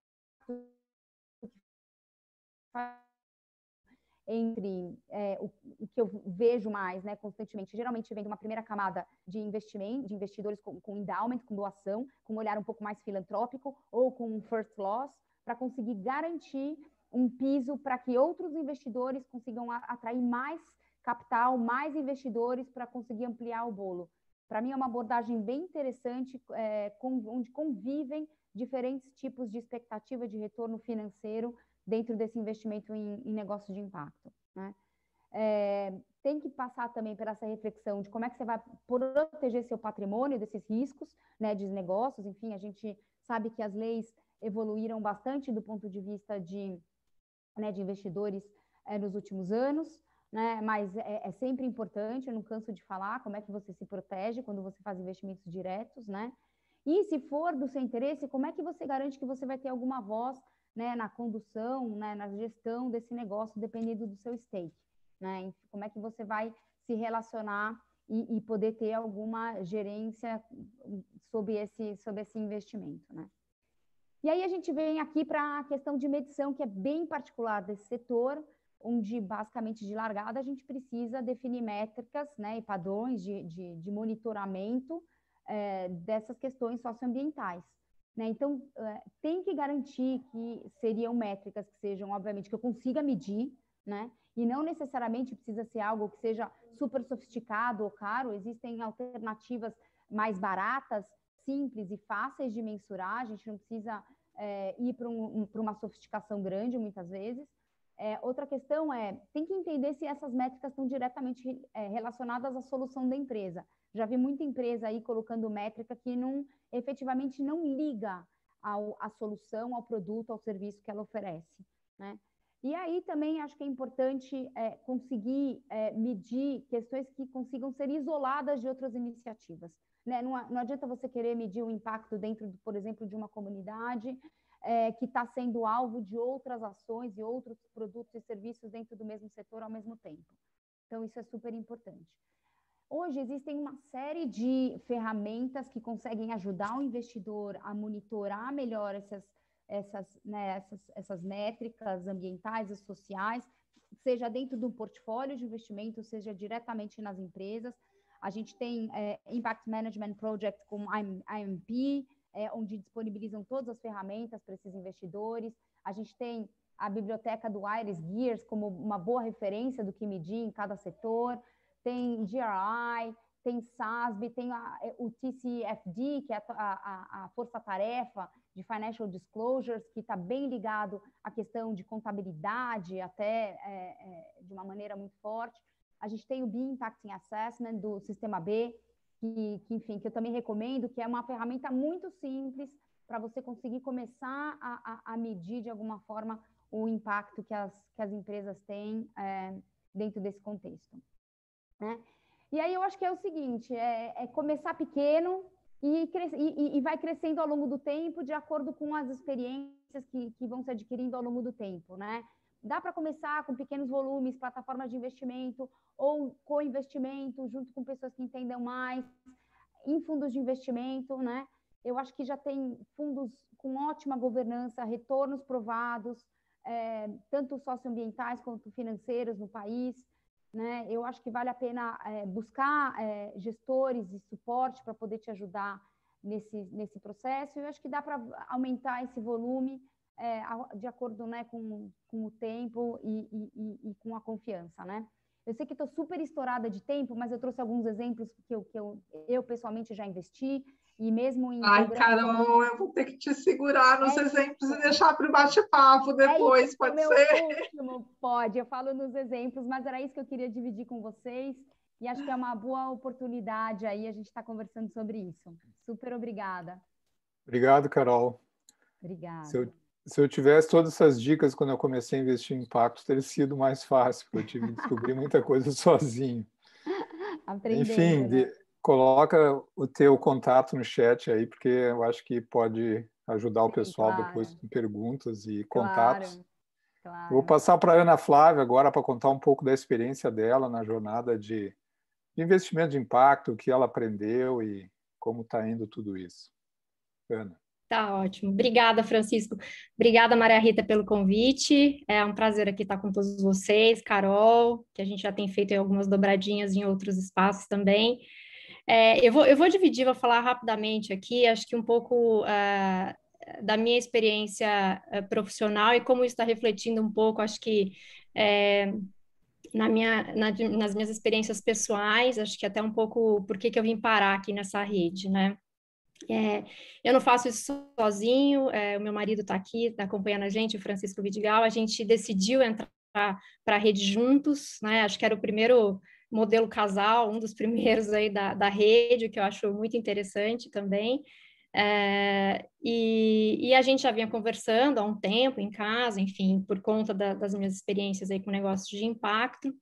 entre o que eu vejo mais, né, constantemente, geralmente vem de uma primeira camada de investidores com endowment, com doação, com um olhar um pouco mais filantrópico, ou com um first loss, para conseguir garantir um piso para que outros investidores consigam atrair mais capital, mais investidores para conseguir ampliar o bolo. Para mim é uma abordagem bem interessante, onde convivem diferentes tipos de expectativa de retorno financeiro dentro desse investimento em negócios de impacto, né? Tem que passar também por essa reflexão de como é que você vai proteger seu patrimônio desses riscos, né, de negócios. Enfim, a gente sabe que as leis evoluíram bastante do ponto de vista de investidores nos últimos anos, né? Mas é sempre importante, eu não canso de falar, como é que você se protege quando você faz investimentos diretos, né? E se for do seu interesse, como é que você garante que você vai ter alguma voz, né, na condução, né, na gestão desse negócio, dependendo do seu stake, né? Como é que você vai se relacionar e poder ter alguma gerência sobre esse investimento, né? E aí a gente vem aqui para a questão de medição, que é bem particular desse setor, onde basicamente de largada a gente precisa definir métricas, né, e padrões de monitoramento dessas questões socioambientais, né? Então, tem que garantir que seriam métricas que sejam, obviamente, que eu consiga medir, né? E não necessariamente precisa ser algo que seja super sofisticado ou caro. Existem alternativas mais baratas, simples e fáceis de mensurar. A gente não precisa ir para uma sofisticação grande, muitas vezes. Outra questão tem que entender se essas métricas estão diretamente relacionadas à solução da empresa. Já vi muita empresa aí colocando métrica que efetivamente não liga à solução, ao produto, ao serviço que ela oferece, né? E aí também acho que é importante conseguir medir questões que consigam ser isoladas de outras iniciativas, né? Não adianta você querer medir o impacto dentro, por exemplo, de uma comunidade que está sendo alvo de outras ações e outros produtos e serviços dentro do mesmo setor ao mesmo tempo. Então, isso é super importante. Hoje existem uma série de ferramentas que conseguem ajudar o investidor a monitorar melhor essas métricas ambientais e sociais, seja dentro do portfólio de investimento, seja diretamente nas empresas. A gente tem Impact Management Project como IMP, onde disponibilizam todas as ferramentas para esses investidores. A gente tem a biblioteca do Iris Gears como uma boa referência do que medir em cada setor. Tem GRI, tem SASB, tem o TCFD, que é a força-tarefa de Financial Disclosures, que está bem ligado à questão de contabilidade, até de uma maneira muito forte. A gente tem o B Impacting Assessment do Sistema B, enfim, que eu também recomendo, que é uma ferramenta muito simples para você conseguir começar a medir de alguma forma o impacto que as empresas têm dentro desse contexto, né? E aí eu acho que é o seguinte, começar pequeno e vai crescendo ao longo do tempo de acordo com as experiências que vão se adquirindo ao longo do tempo, né? Dá para começar com pequenos volumes, plataformas de investimento ou co-investimento junto com pessoas que entendam mais, em fundos de investimento, né? Eu acho que já tem fundos com ótima governança, retornos provados, tanto socioambientais quanto financeiros no país, né? Eu acho que vale a pena buscar gestores e suporte para poder te ajudar nesse processo. Eu acho que dá para aumentar esse volume de acordo, né, com o tempo e com a confiança, né? Eu sei que estou super estourada de tempo, mas eu trouxe alguns exemplos que eu pessoalmente já investi, e mesmo em... Ai, Carol, eu vou ter que te segurar nos exemplos e deixar para o bate-papo depois, pode ser? Último, pode, eu falo nos exemplos, mas era isso que eu queria dividir com vocês, e acho que é uma boa oportunidade aí a gente estar conversando sobre isso. Super obrigada. Obrigado, Carol. Obrigada. Se eu tivesse todas essas dicas quando eu comecei a investir em impacto, teria sido mais fácil, porque eu tive que descobrir muita coisa sozinho. Enfim, né? Coloca o teu contato no chat aí, porque eu acho que pode ajudar o pessoal depois com perguntas e contatos. Claro. Vou passar para a Ana Flávia agora para contar um pouco da experiência dela na jornada de investimento de impacto, o que ela aprendeu e como está indo tudo isso. Ana. Tá ótimo. Obrigada, Francisco. Obrigada, Maria Rita, pelo convite. É um prazer aqui estar com todos vocês, Carol, que a gente já tem feito algumas dobradinhas em outros espaços também. Eu vou dividir, vou falar rapidamente aqui, acho que um pouco da minha experiência profissional e como isso está refletindo um pouco, acho que nas minhas experiências pessoais, acho que até um pouco por que eu vim parar aqui nessa rede, né? Eu não faço isso sozinho, o meu marido está aqui, está acompanhando a gente, o Francisco Vidigal, a gente decidiu entrar para a rede juntos, né? Acho que era o primeiro modelo casal, um dos primeiros aí da rede, que eu acho muito interessante também. E a gente já vinha conversando há um tempo em casa, enfim, por conta das minhas experiências aí com negócios de impacto.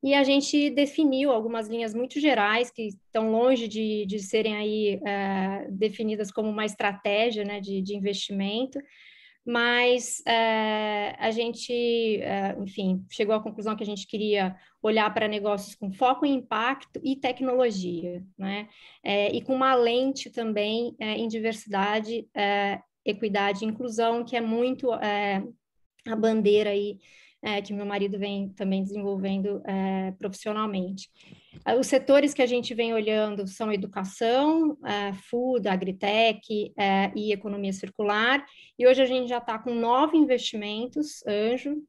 E a gente definiu algumas linhas muito gerais que estão longe de serem aí definidas como uma estratégia, né, de investimento, mas a gente, enfim, chegou à conclusão que a gente queria olhar para negócios com foco em impacto e tecnologia, né, e com uma lente também em diversidade, equidade e inclusão, que é muito a bandeira aí que meu marido vem também desenvolvendo profissionalmente. Os setores que a gente vem olhando são educação, food, agritech e economia circular, e hoje a gente já está com 9 investimentos, Anjo.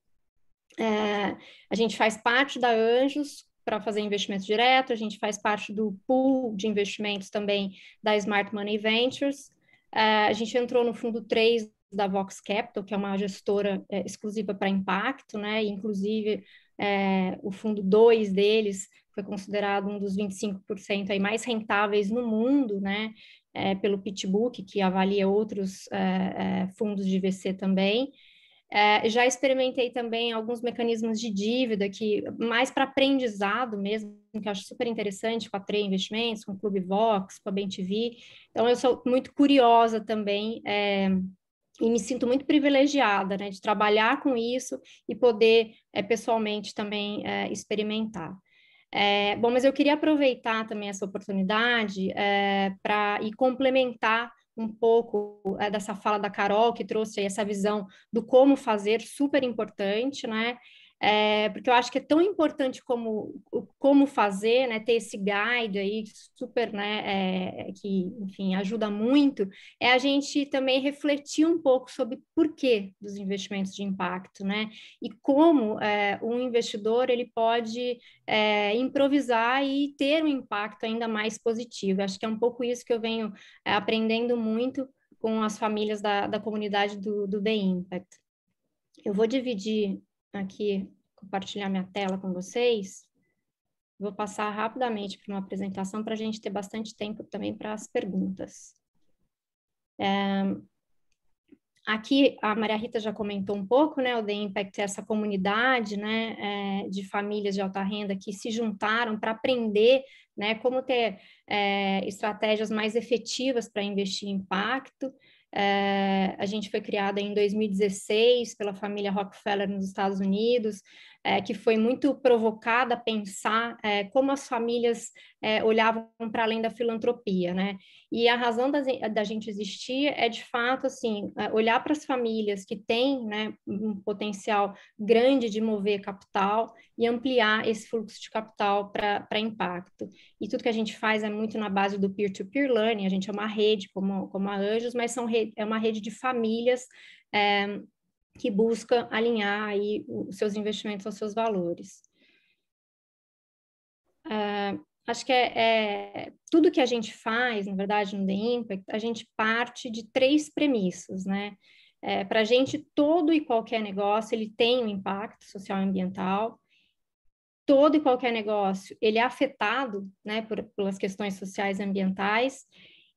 A gente faz parte da Anjos para fazer investimento direto, a gente faz parte do pool de investimentos também da Smart Money Ventures, a gente entrou no fundo 3 da Vox Capital, que é uma gestora exclusiva para impacto, né? Inclusive, o fundo 2 deles foi considerado um dos 25% aí mais rentáveis no mundo, né? Pelo PitchBook, que avalia outros fundos de VC também. Já experimentei também alguns mecanismos de dívida, que mais para aprendizado mesmo, que eu acho super interessante, com a Trey Investimentos, com o Clube Vox, com a BenTV. Então, eu sou muito curiosa também, e me sinto muito privilegiada, né, de trabalhar com isso e poder pessoalmente também experimentar. Bom, mas eu queria aproveitar também essa oportunidade para complementar um pouco dessa fala da Carol, que trouxe essa visão do como fazer, super importante, né? porque eu acho que é tão importante como fazer, né, ter esse guide aí super, né, que, enfim, ajuda muito, é a gente também refletir um pouco sobre porquê dos investimentos de impacto, né, e como um investidor ele pode improvisar e ter um impacto ainda mais positivo. Acho que é um pouco isso que eu venho aprendendo muito com as famílias da comunidade do The Impact. Eu vou dividir aqui, compartilhar minha tela com vocês. Vou passar rapidamente para uma apresentação para a gente ter bastante tempo também para as perguntas. Aqui a Maria Rita já comentou um pouco, né? O The Impact é essa comunidade, né, de famílias de alta renda que se juntaram para aprender, né, como ter estratégias mais efetivas para investir em impacto. A gente foi criada em 2016 pela família Rockefeller nos Estados Unidos, que foi muito provocada a pensar como as famílias olhavam para além da filantropia, né? E a razão da gente existir é, de fato, assim, olhar para as famílias que têm, né, um potencial grande de mover capital e ampliar esse fluxo de capital para impacto. E tudo que a gente faz é muito na base do peer-to-peer learning, a gente é uma rede como a Anjos, mas é uma rede de famílias que busca alinhar aí os seus investimentos aos seus valores. Acho que tudo que a gente faz, na verdade, no The Impact, a gente parte de 3 premissas, né? Para a gente, todo e qualquer negócio, ele tem um impacto social e ambiental. Todo e qualquer negócio, ele é afetado, né, pelas questões sociais e ambientais.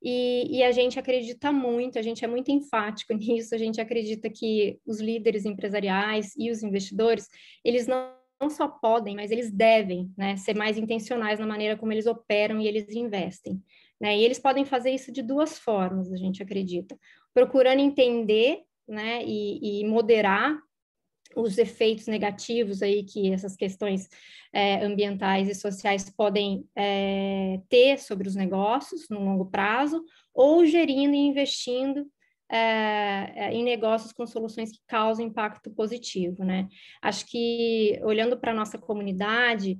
E a gente acredita muito, a gente é muito enfático nisso, a gente acredita que os líderes empresariais e os investidores, eles não só podem, mas eles devem, né, ser mais intencionais na maneira como eles operam e eles investem, né, e eles podem fazer isso de 2 formas, a gente acredita, procurando entender, né, e moderar os efeitos negativos aí que essas questões ambientais e sociais podem ter sobre os negócios no longo prazo, ou gerindo e investindo em negócios com soluções que causam impacto positivo, né? Acho que, olhando para a nossa comunidade,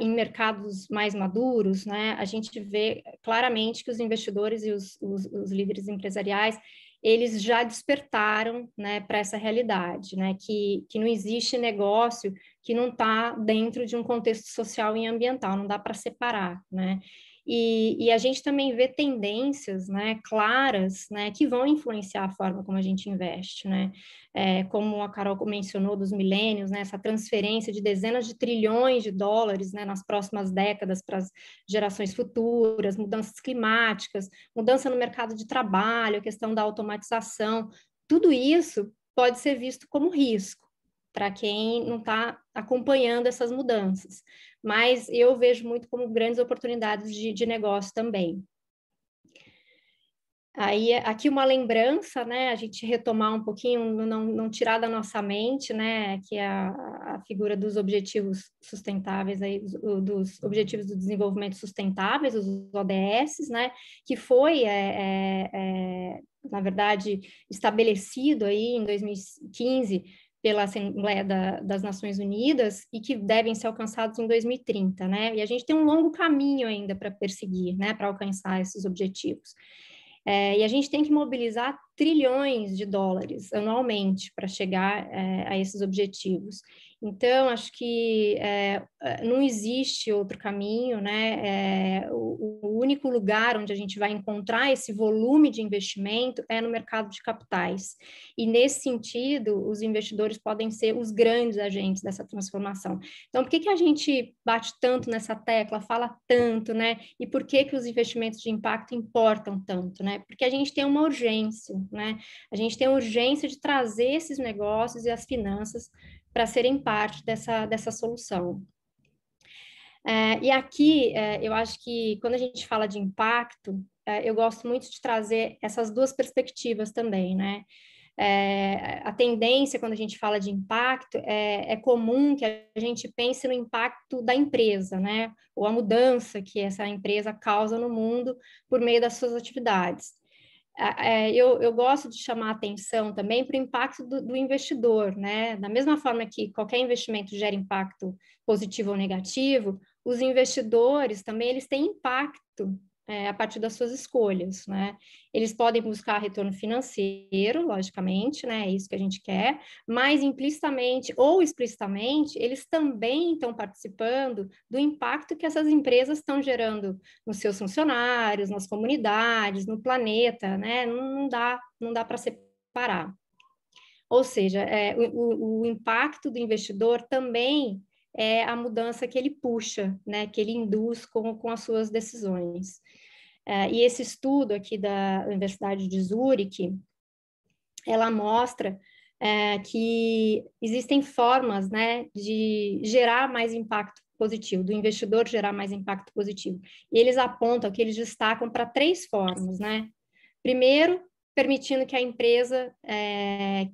em mercados mais maduros, né, a gente vê claramente que os investidores e os líderes empresariais, eles já despertaram, né, para essa realidade, né, que não existe negócio que não está dentro de um contexto social e ambiental, não dá para separar, né? E a gente também vê tendências, né, claras, né, que vão influenciar a forma como a gente investe, né? Como a Carol mencionou dos milênios, né, essa transferência de dezenas de trilhões de dólares, né, nas próximas décadas para as gerações futuras, mudanças climáticas, mudança no mercado de trabalho, a questão da automatização, tudo isso pode ser visto como risco para quem não está acompanhando essas mudanças. Mas eu vejo muito como grandes oportunidades de negócio também. Aí, aqui uma lembrança, né, a gente retomar um pouquinho, não tirar da nossa mente, né, que é a figura dos objetivos sustentáveis, aí, dos objetivos do desenvolvimento sustentáveis, os ODS, né, que foi, na verdade, estabelecido aí em 2015 pela Assembleia das Nações Unidas e que devem ser alcançados em 2030, né, e a gente tem um longo caminho ainda para perseguir, né, para alcançar esses objetivos. E a gente tem que mobilizar trilhões de dólares anualmente para chegar a esses objetivos. Então, acho que não existe outro caminho, né? O único lugar onde a gente vai encontrar esse volume de investimento é no mercado de capitais. E, nesse sentido, os investidores podem ser os grandes agentes dessa transformação. Então, por que a gente bate tanto nessa tecla, fala tanto, né? E por que os investimentos de impacto importam tanto, né? Porque a gente tem uma urgência, né? A gente tem a urgência de trazer esses negócios e as finanças para serem parte dessa solução. E aqui, eu acho que quando a gente fala de impacto, eu gosto muito de trazer essas 2 perspectivas também, né? A tendência, quando a gente fala de impacto, é comum que a gente pense no impacto da empresa, né? Ou a mudança que essa empresa causa no mundo por meio das suas atividades. eu gosto de chamar a atenção também para o impacto do investidor, né? Da mesma forma que qualquer investimento gera impacto positivo ou negativo, os investidores também eles têm impacto a partir das suas escolhas, né? Eles podem buscar retorno financeiro, logicamente, né? É isso que a gente quer, mas implicitamente ou explicitamente, eles também estão participando do impacto que essas empresas estão gerando nos seus funcionários, nas comunidades, no planeta, né? Não dá para separar. Ou seja, o impacto do investidor também é a mudança que ele puxa, né? Que ele induz com as suas decisões. E esse estudo aqui da Universidade de Zurique, ela mostra que existem formas, né, de gerar mais impacto positivo, do investidor gerar mais impacto positivo. E eles apontam que eles destacam para 3 formas, né? Primeiro, permitindo que a empresa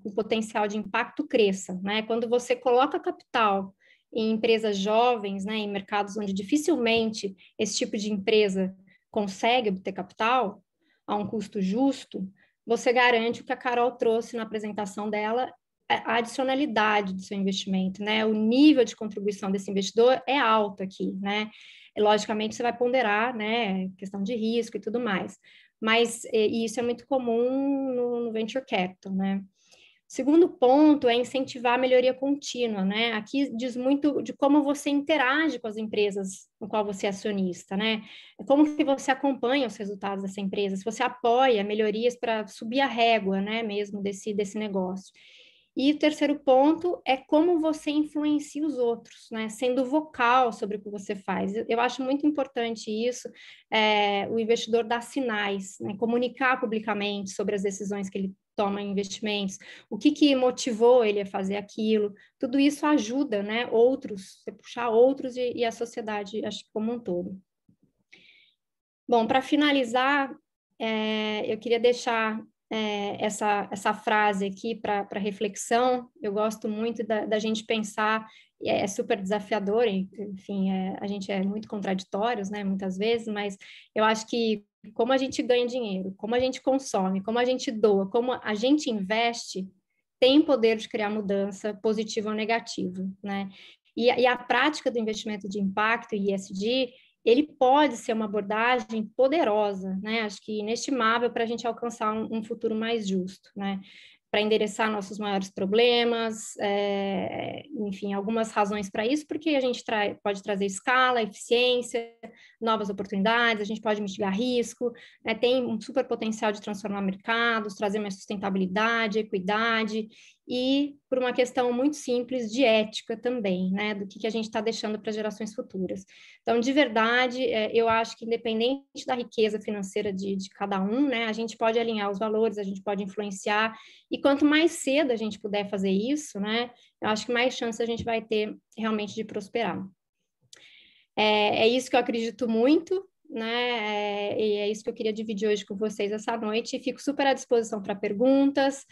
com potencial de impacto cresça, né? Quando você coloca capital em empresas jovens, né, em mercados onde dificilmente esse tipo de empresa consegue obter capital a um custo justo, você garante o que a Carol trouxe na apresentação dela, a adicionalidade do seu investimento, né? O nível de contribuição desse investidor é alto aqui, né? E, logicamente, você vai ponderar, né? Questão de risco e tudo mais. Mas isso é muito comum no venture capital, né? Segundo ponto é incentivar a melhoria contínua, né? Aqui diz muito de como você interage com as empresas no qual você é acionista, né? Como que você acompanha os resultados dessa empresa, se você apoia melhorias para subir a régua, né, mesmo desse negócio. E o terceiro ponto é como você influencia os outros, né? Sendo vocal sobre o que você faz. Eu acho muito importante isso, o investidor dar sinais, né? Comunicar publicamente sobre as decisões que ele toma em investimentos, o que motivou ele a fazer aquilo. Tudo isso ajuda, né? Outros, você puxar outros e a sociedade, acho que como um todo. Bom, para finalizar, eu queria deixar essa frase aqui para reflexão. Eu gosto muito da gente pensar, é super desafiador, enfim, a gente é muito contraditórios, né, muitas vezes, mas eu acho que como a gente ganha dinheiro, como a gente consome, como a gente doa, como a gente investe, tem poder de criar mudança positiva ou negativa, né? E a prática do investimento de impacto, ESG, ele pode ser uma abordagem poderosa, né? Acho que inestimável para a gente alcançar um futuro mais justo, né? Para endereçar nossos maiores problemas, enfim, algumas razões para isso, porque a gente pode trazer escala, eficiência, novas oportunidades, a gente pode mitigar risco, né? Tem um super potencial de transformar mercados, trazer mais sustentabilidade, equidade, e por uma questão muito simples de ética também, né? Do que a gente está deixando para gerações futuras. Então, de verdade, eu acho que independente da riqueza financeira de cada um, né, a gente pode alinhar os valores, a gente pode influenciar, e quanto mais cedo a gente puder fazer isso, né, eu acho que mais chance a gente vai ter realmente de prosperar. É isso que eu acredito muito, né, e é isso que eu queria dividir hoje com vocês essa noite, e fico super à disposição para perguntas.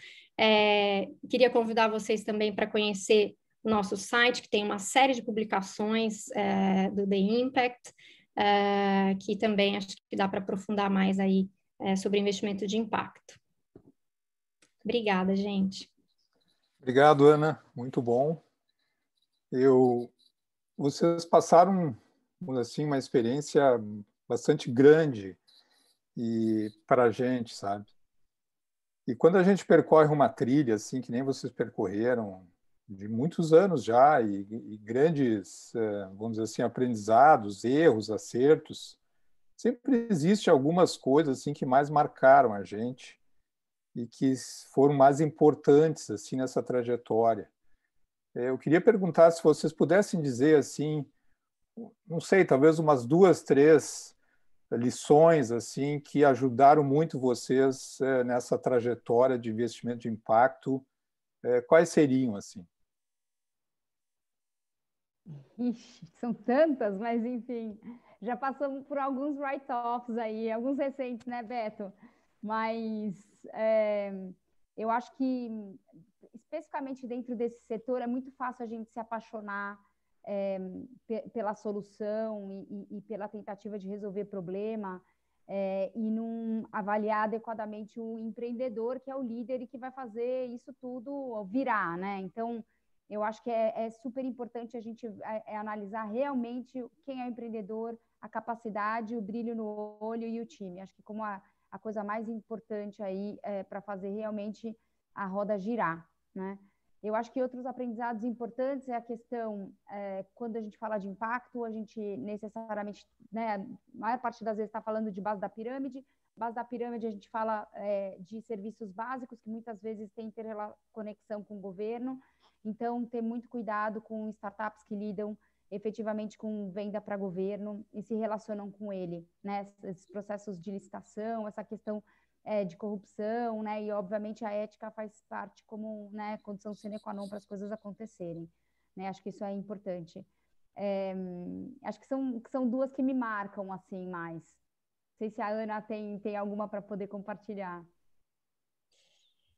Queria convidar vocês também para conhecer nosso site, que tem uma série de publicações do The Impact, que também acho que dá para aprofundar mais aí sobre investimento de impacto. Obrigada, gente. Obrigado, Ana. Muito bom. Vocês passaram, assim, uma experiência bastante grande para a gente, sabe? E quando a gente percorre uma trilha, assim, que nem vocês percorreram, de muitos anos já, e grandes, vamos dizer assim, aprendizados, erros, acertos, sempre existe algumas coisas assim que mais marcaram a gente e que foram mais importantes assim nessa trajetória. Eu queria perguntar se vocês pudessem dizer assim, não sei, talvez umas 2, 3 lições assim que ajudaram muito vocês nessa trajetória de investimento de impacto. Quais seriam assim? Ixi, são tantas, mas enfim, já passamos por alguns write-offs aí, alguns recentes, né, Beto? Mas eu acho que, especificamente dentro desse setor, é muito fácil a gente se apaixonar pela solução e pela tentativa de resolver problema, e não avaliar adequadamente o empreendedor, que é o líder e que vai fazer isso tudo virar, né? Então, eu acho que é super importante a gente analisar realmente quem é o empreendedor, a capacidade, o brilho no olho e o time. Acho que como a coisa mais importante aí para fazer realmente a roda girar, né? Eu acho que outros aprendizados importantes é a questão, quando a gente fala de impacto, a gente necessariamente, né, a maior parte das vezes está falando de base da pirâmide. Base da pirâmide a gente fala de serviços básicos, que muitas vezes tem interconexão com o governo. Então, ter muito cuidado com startups que lidam efetivamente com venda para governo e se relacionam com ele, né? Esses processos de licitação, essa questão de corrupção, né? E, obviamente, a ética faz parte como, né, condição sine qua non para as coisas acontecerem, né? Acho que isso é importante. Acho que são duas que me marcam, assim, mais. Não sei se a Ana tem alguma para poder compartilhar.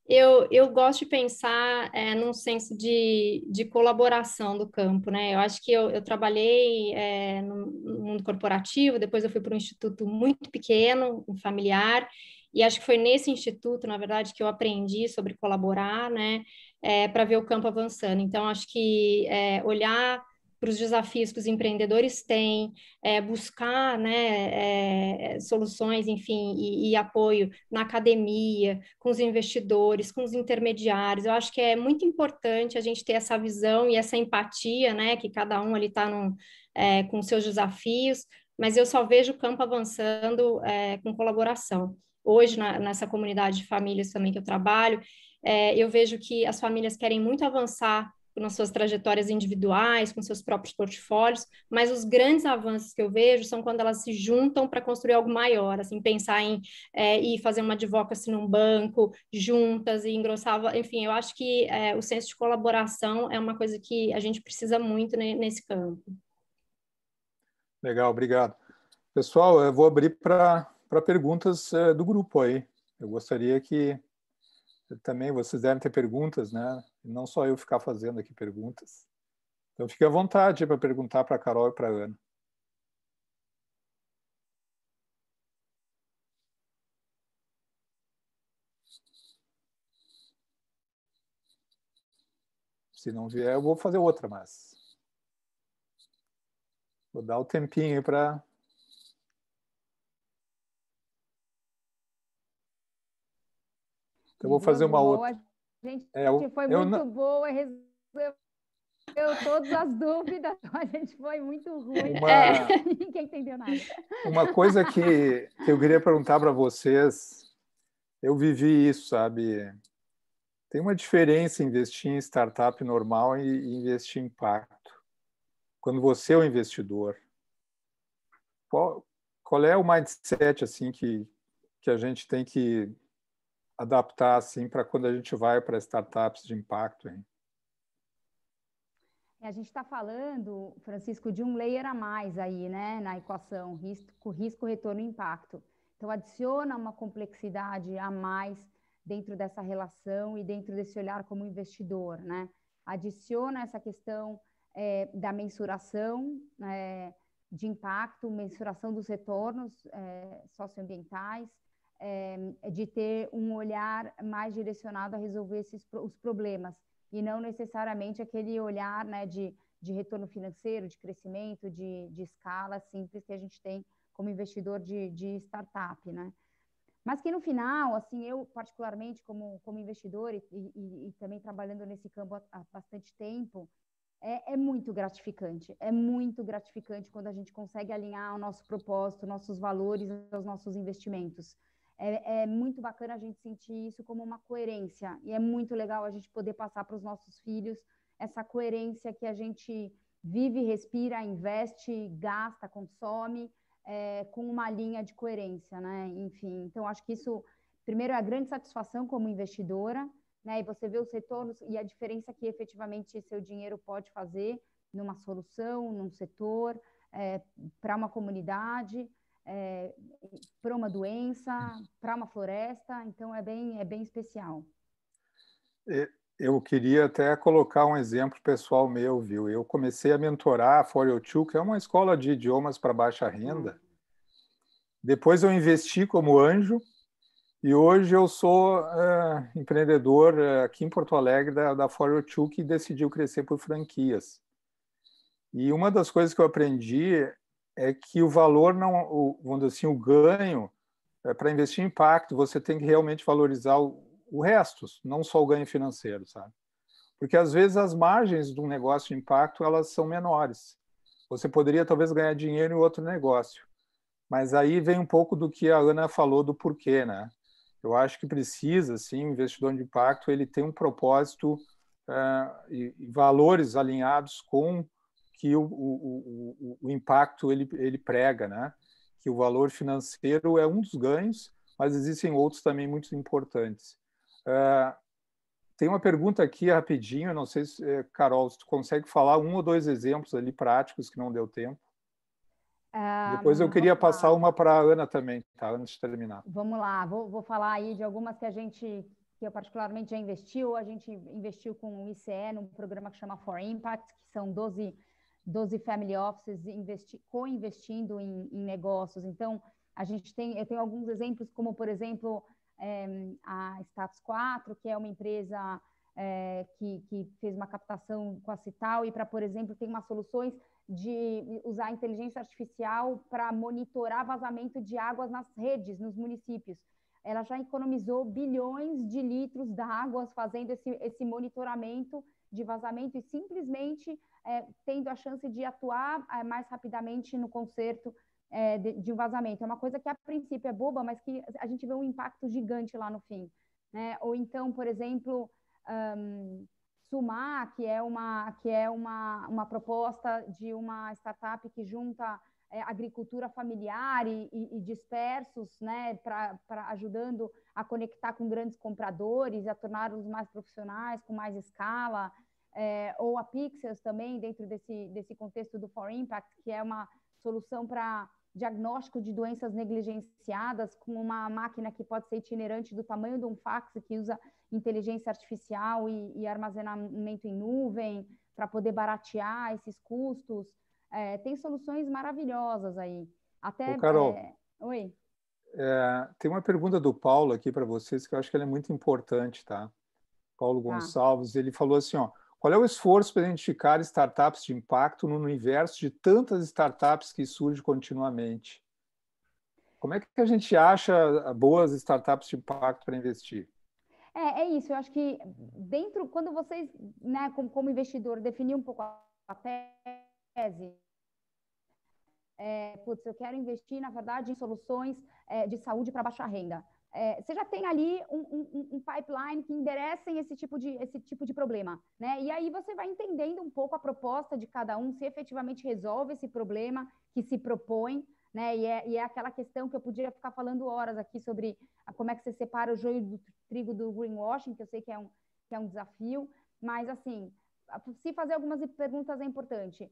Eu gosto de pensar num senso de colaboração do campo, né? Eu acho que eu trabalhei no mundo corporativo, depois eu fui para um instituto muito pequeno, um familiar, e acho que foi nesse instituto, na verdade, que eu aprendi sobre colaborar, né? Para ver o campo avançando. Então, acho que olhar para os desafios que os empreendedores têm, buscar, né, soluções, enfim, e apoio na academia, com os investidores, com os intermediários. Eu acho que é muito importante a gente ter essa visão e essa empatia, né, que cada um ali está com seus desafios, mas eu só vejo o campo avançando com colaboração. Hoje, nessa comunidade de famílias também que eu trabalho, eu vejo que as famílias querem muito avançar nas suas trajetórias individuais, com seus próprios portfólios, mas os grandes avanços que eu vejo são quando elas se juntam para construir algo maior, assim, pensar em ir fazer uma advocacy num banco, juntas, e engrossar, enfim, eu acho que o senso de colaboração é uma coisa que a gente precisa muito nesse campo. Legal, obrigado. Pessoal, eu vou abrir para perguntas do grupo aí. Eu gostaria que também vocês devem ter perguntas, né? Não só eu ficar fazendo aqui perguntas. Então, fique à vontade para perguntar para a Carol e para a Ana. Se não vier, eu vou fazer outra, mas vou dar o tempinho para... Então, eu vou fazer uma outra. A gente foi muito boa, resolveu todas as dúvidas, a gente foi muito ruim. Ninguém entendeu nada. Uma coisa que eu queria perguntar para vocês, eu vivi isso, sabe? Tem uma diferença em investir em startup normal e investir em impacto. Quando você é o investidor, qual é o mindset assim que a gente tem que adaptar assim para quando a gente vai para startups de impacto, hein? A gente está falando, Francisco, de um layer a mais aí, né, na equação, risco, retorno e impacto. Então, adiciona uma complexidade a mais dentro dessa relação e dentro desse olhar como investidor, né? Adiciona essa questão da mensuração de impacto, mensuração dos retornos socioambientais, de ter um olhar mais direcionado a resolver os problemas, e não necessariamente aquele olhar, né, de retorno financeiro, de crescimento, de escala simples que a gente tem como investidor de startup, né? Mas que no final, assim, eu particularmente como investidor e também trabalhando nesse campo há bastante tempo, é muito gratificante quando a gente consegue alinhar o nosso propósito, nossos valores aos nossos investimentos. É muito bacana a gente sentir isso como uma coerência, e é muito legal a gente poder passar para os nossos filhos essa coerência que a gente vive, respira, investe, gasta, consome, com uma linha de coerência, né? Enfim, então acho que isso, primeiro, é a grande satisfação como investidora, né? E você vê os retornos e a diferença que efetivamente seu dinheiro pode fazer numa solução, num setor, para uma comunidade, para uma doença, para uma floresta, então é bem especial. Eu queria até colocar um exemplo pessoal meu, viu? Eu comecei a mentorar a 402, que é uma escola de idiomas para baixa renda, Depois eu investi como anjo e hoje eu sou empreendedor aqui em Porto Alegre da For Two, que decidiu crescer por franquias. E uma das coisas que eu aprendi é que o valor não, vamos dizer assim, o ganho para investir em impacto, você tem que realmente valorizar o resto, não só o ganho financeiro, sabe? Porque às vezes as margens de um negócio de impacto elas são menores. Você poderia talvez ganhar dinheiro em outro negócio, mas aí vem um pouco do que a Ana falou do porquê, né? Eu acho que precisa, sim, o investidor de impacto ele tem um propósito e valores alinhados com que o impacto ele prega, né? Que o valor financeiro é um dos ganhos, mas existem outros também muito importantes. Tem uma pergunta aqui rapidinho, não sei se, Carol, se tu consegue falar um ou dois exemplos ali práticos que não deu tempo. Depois eu queria passar uma para a Ana também, tá? Antes de terminar. Vamos lá, vou falar aí de algumas que eu particularmente já investiu. A gente investiu com o ICE num programa que chama For Impact, que são 12 family offices co-investindo em negócios. Então, eu tenho alguns exemplos, como, por exemplo, a Status 4, que é uma empresa que fez uma captação com a Cital e para, por exemplo, tem umas soluções de usar a inteligência artificial para monitorar vazamento de águas nas redes, nos municípios. Ela já economizou bilhões de litros d'água fazendo esse monitoramento de vazamento e simplesmente tendo a chance de atuar mais rapidamente no conserto de um vazamento. É uma coisa que a princípio é boba, mas que a gente vê um impacto gigante lá no fim, né? Ou então, por exemplo, Sumar, que é uma proposta de uma startup que junta agricultura familiar e dispersos, né, para ajudando a conectar com grandes compradores e a torná-los mais profissionais, com mais escala. Ou a Pixels também, dentro desse contexto do For Impact, que é uma solução para diagnóstico de doenças negligenciadas com uma máquina que pode ser itinerante do tamanho de um fax, que usa inteligência artificial e armazenamento em nuvem para poder baratear esses custos. Tem soluções maravilhosas aí. Até, Ô, Carol, oi. Tem uma pergunta do Paulo aqui para vocês que eu acho que ela é muito importante, tá? Paulo Gonçalves, ele falou assim, ó, qual é o esforço para identificar startups de impacto no universo de tantas startups que surgem continuamente? Como é que a gente acha boas startups de impacto para investir? É isso, eu acho que quando vocês, né, como investidor, definir um pouco a tese, eu quero investir, na verdade, em soluções de saúde para baixa renda. Você já tem ali um pipeline que enderecem esse tipo de problema, né? E aí você vai entendendo um pouco a proposta de cada um, se efetivamente resolve esse problema que se propõe, né? E é aquela questão que eu podia ficar falando horas aqui sobre como é que você separa o joio do trigo do greenwashing, que eu sei que é um desafio, mas assim, se fazer algumas perguntas é importante.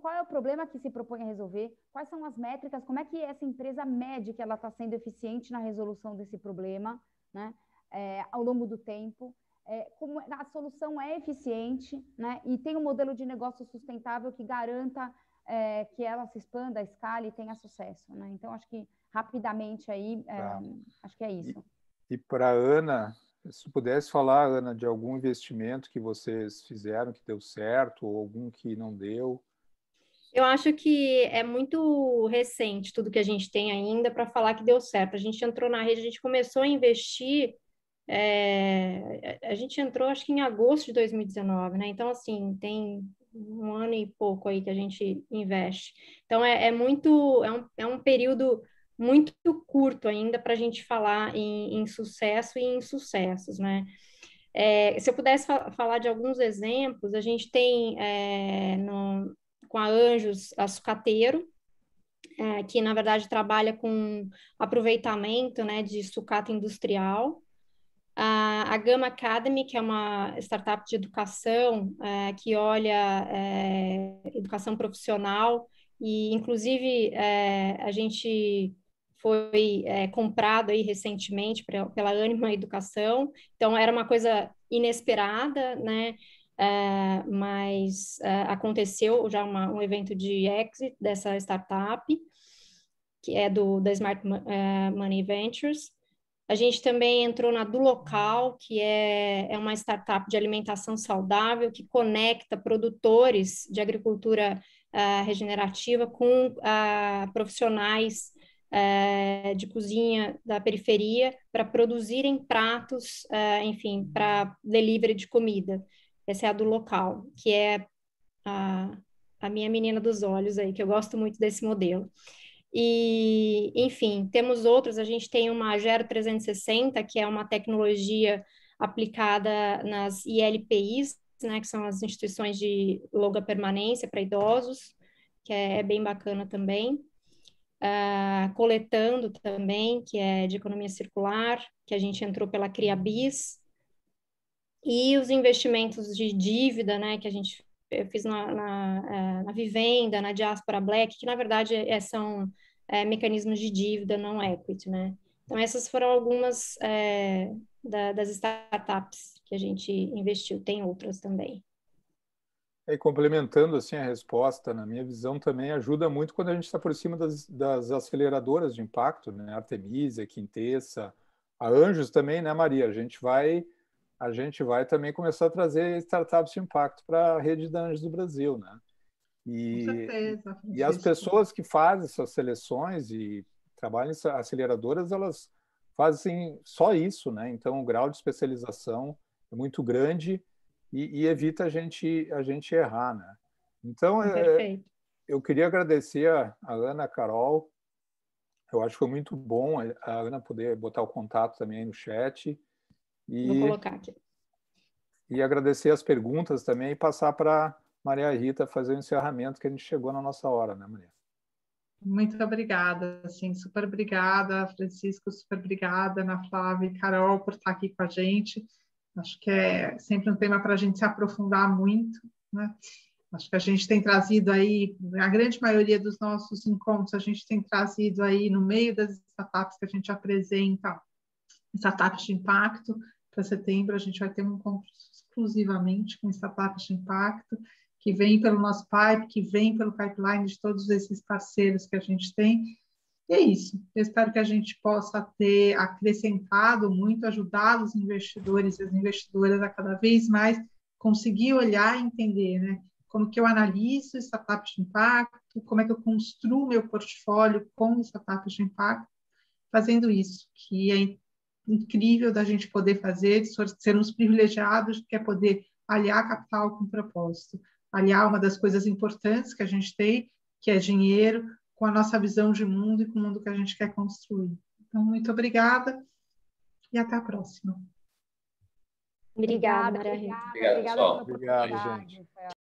Qual é o problema que se propõe a resolver? Quais são as métricas? Como é que essa empresa mede que ela está sendo eficiente na resolução desse problema, né? Ao longo do tempo? Como a solução é eficiente, né? E tem um modelo de negócio sustentável que garanta que ela se expanda, escale e tenha sucesso, né? Então, acho que rapidamente aí, acho que é isso. E para a Ana, se pudesse falar, Ana, de algum investimento que vocês fizeram que deu certo ou algum que não deu. Eu acho que é muito recente tudo que a gente tem ainda para falar que deu certo. A gente entrou na rede, a gente começou a investir, a gente entrou acho que em agosto de 2019, né? Então, assim, tem um ano e pouco aí que a gente investe. Então, é um período muito curto ainda para a gente falar em sucesso e em insucessos, né? Se eu pudesse falar de alguns exemplos, a gente tem com a Anjos, a sucateiro, que na verdade trabalha com aproveitamento, né, de sucata industrial. A Gama Academy, que é uma startup de educação que olha educação profissional e, inclusive, a gente foi comprado aí recentemente pela Anima Educação, então era uma coisa inesperada, né? Mas aconteceu já um evento de exit dessa startup. que é da Smart Money Ventures. A gente também entrou na Do Local, que é uma startup de alimentação saudável que conecta produtores de agricultura regenerativa com profissionais de cozinha da periferia para produzirem pratos, enfim, para delivery de comida. Essa é a Do Local, que é a minha menina dos olhos aí, que eu gosto muito desse modelo. E, enfim, temos outros, a gente tem uma Gero 360, que é uma tecnologia aplicada nas ILPIs, né, que são as instituições de longa permanência para idosos, que é bem bacana também. Coletando também, que é de economia circular, que a gente entrou pela CriaBis. E os investimentos de dívida, né, que eu fiz na Vivenda, na Diaspora Black, que na verdade são mecanismos de dívida, não equity, né? Então, essas foram algumas das startups que a gente investiu. Tem outras também. E complementando assim a resposta, na minha visão também ajuda muito quando a gente está por cima das aceleradoras de impacto, né? Artemisia, Quintessa, a Anjos também, né, Maria? A gente vai também começar a trazer startups de impacto para a rede da Anjos do Brasil, né? Com certeza, e as pessoas que fazem essas seleções e trabalham em aceleradoras, elas fazem só isso, né? Então, o grau de especialização é muito grande e evita a gente errar, né? Então, Perfeito. eu queria agradecer a Ana, a Carol. Eu acho que foi muito bom a Ana poder botar o contato também aí no chat. Vou colocar aqui. E agradecer as perguntas também e passar para Maria Rita fazer o encerramento, que a gente chegou na nossa hora, né, Maria? Muito obrigada, assim, super obrigada, Francisco, super obrigada, Ana Flávia e Carol, por estar aqui com a gente. Acho que é sempre um tema para a gente se aprofundar muito, né? Acho que a gente tem trazido aí, a grande maioria dos nossos encontros, a gente tem trazido aí no meio das startups que a gente apresenta, startups de impacto. Para setembro, a gente vai ter um encontro exclusivamente com startups de impacto, que vem pelo nosso pipe, que vem pelo pipeline de todos esses parceiros que a gente tem. E é isso. Eu espero que a gente possa ter acrescentado muito, ajudado os investidores e as investidoras a cada vez mais conseguir olhar e entender, né? Como que eu analiso startups de impacto, como é que eu construo meu portfólio com startups de impacto, fazendo isso, que é incrível da gente poder fazer, de sermos privilegiados, que é poder aliar capital com propósito, aliar uma das coisas importantes que a gente tem, que é dinheiro, com a nossa visão de mundo e com o mundo que a gente quer construir. Então, muito obrigada e até a próxima. Obrigada, Maria Obrigada, Rita. obrigada pela Obrigado, oportunidade. gente.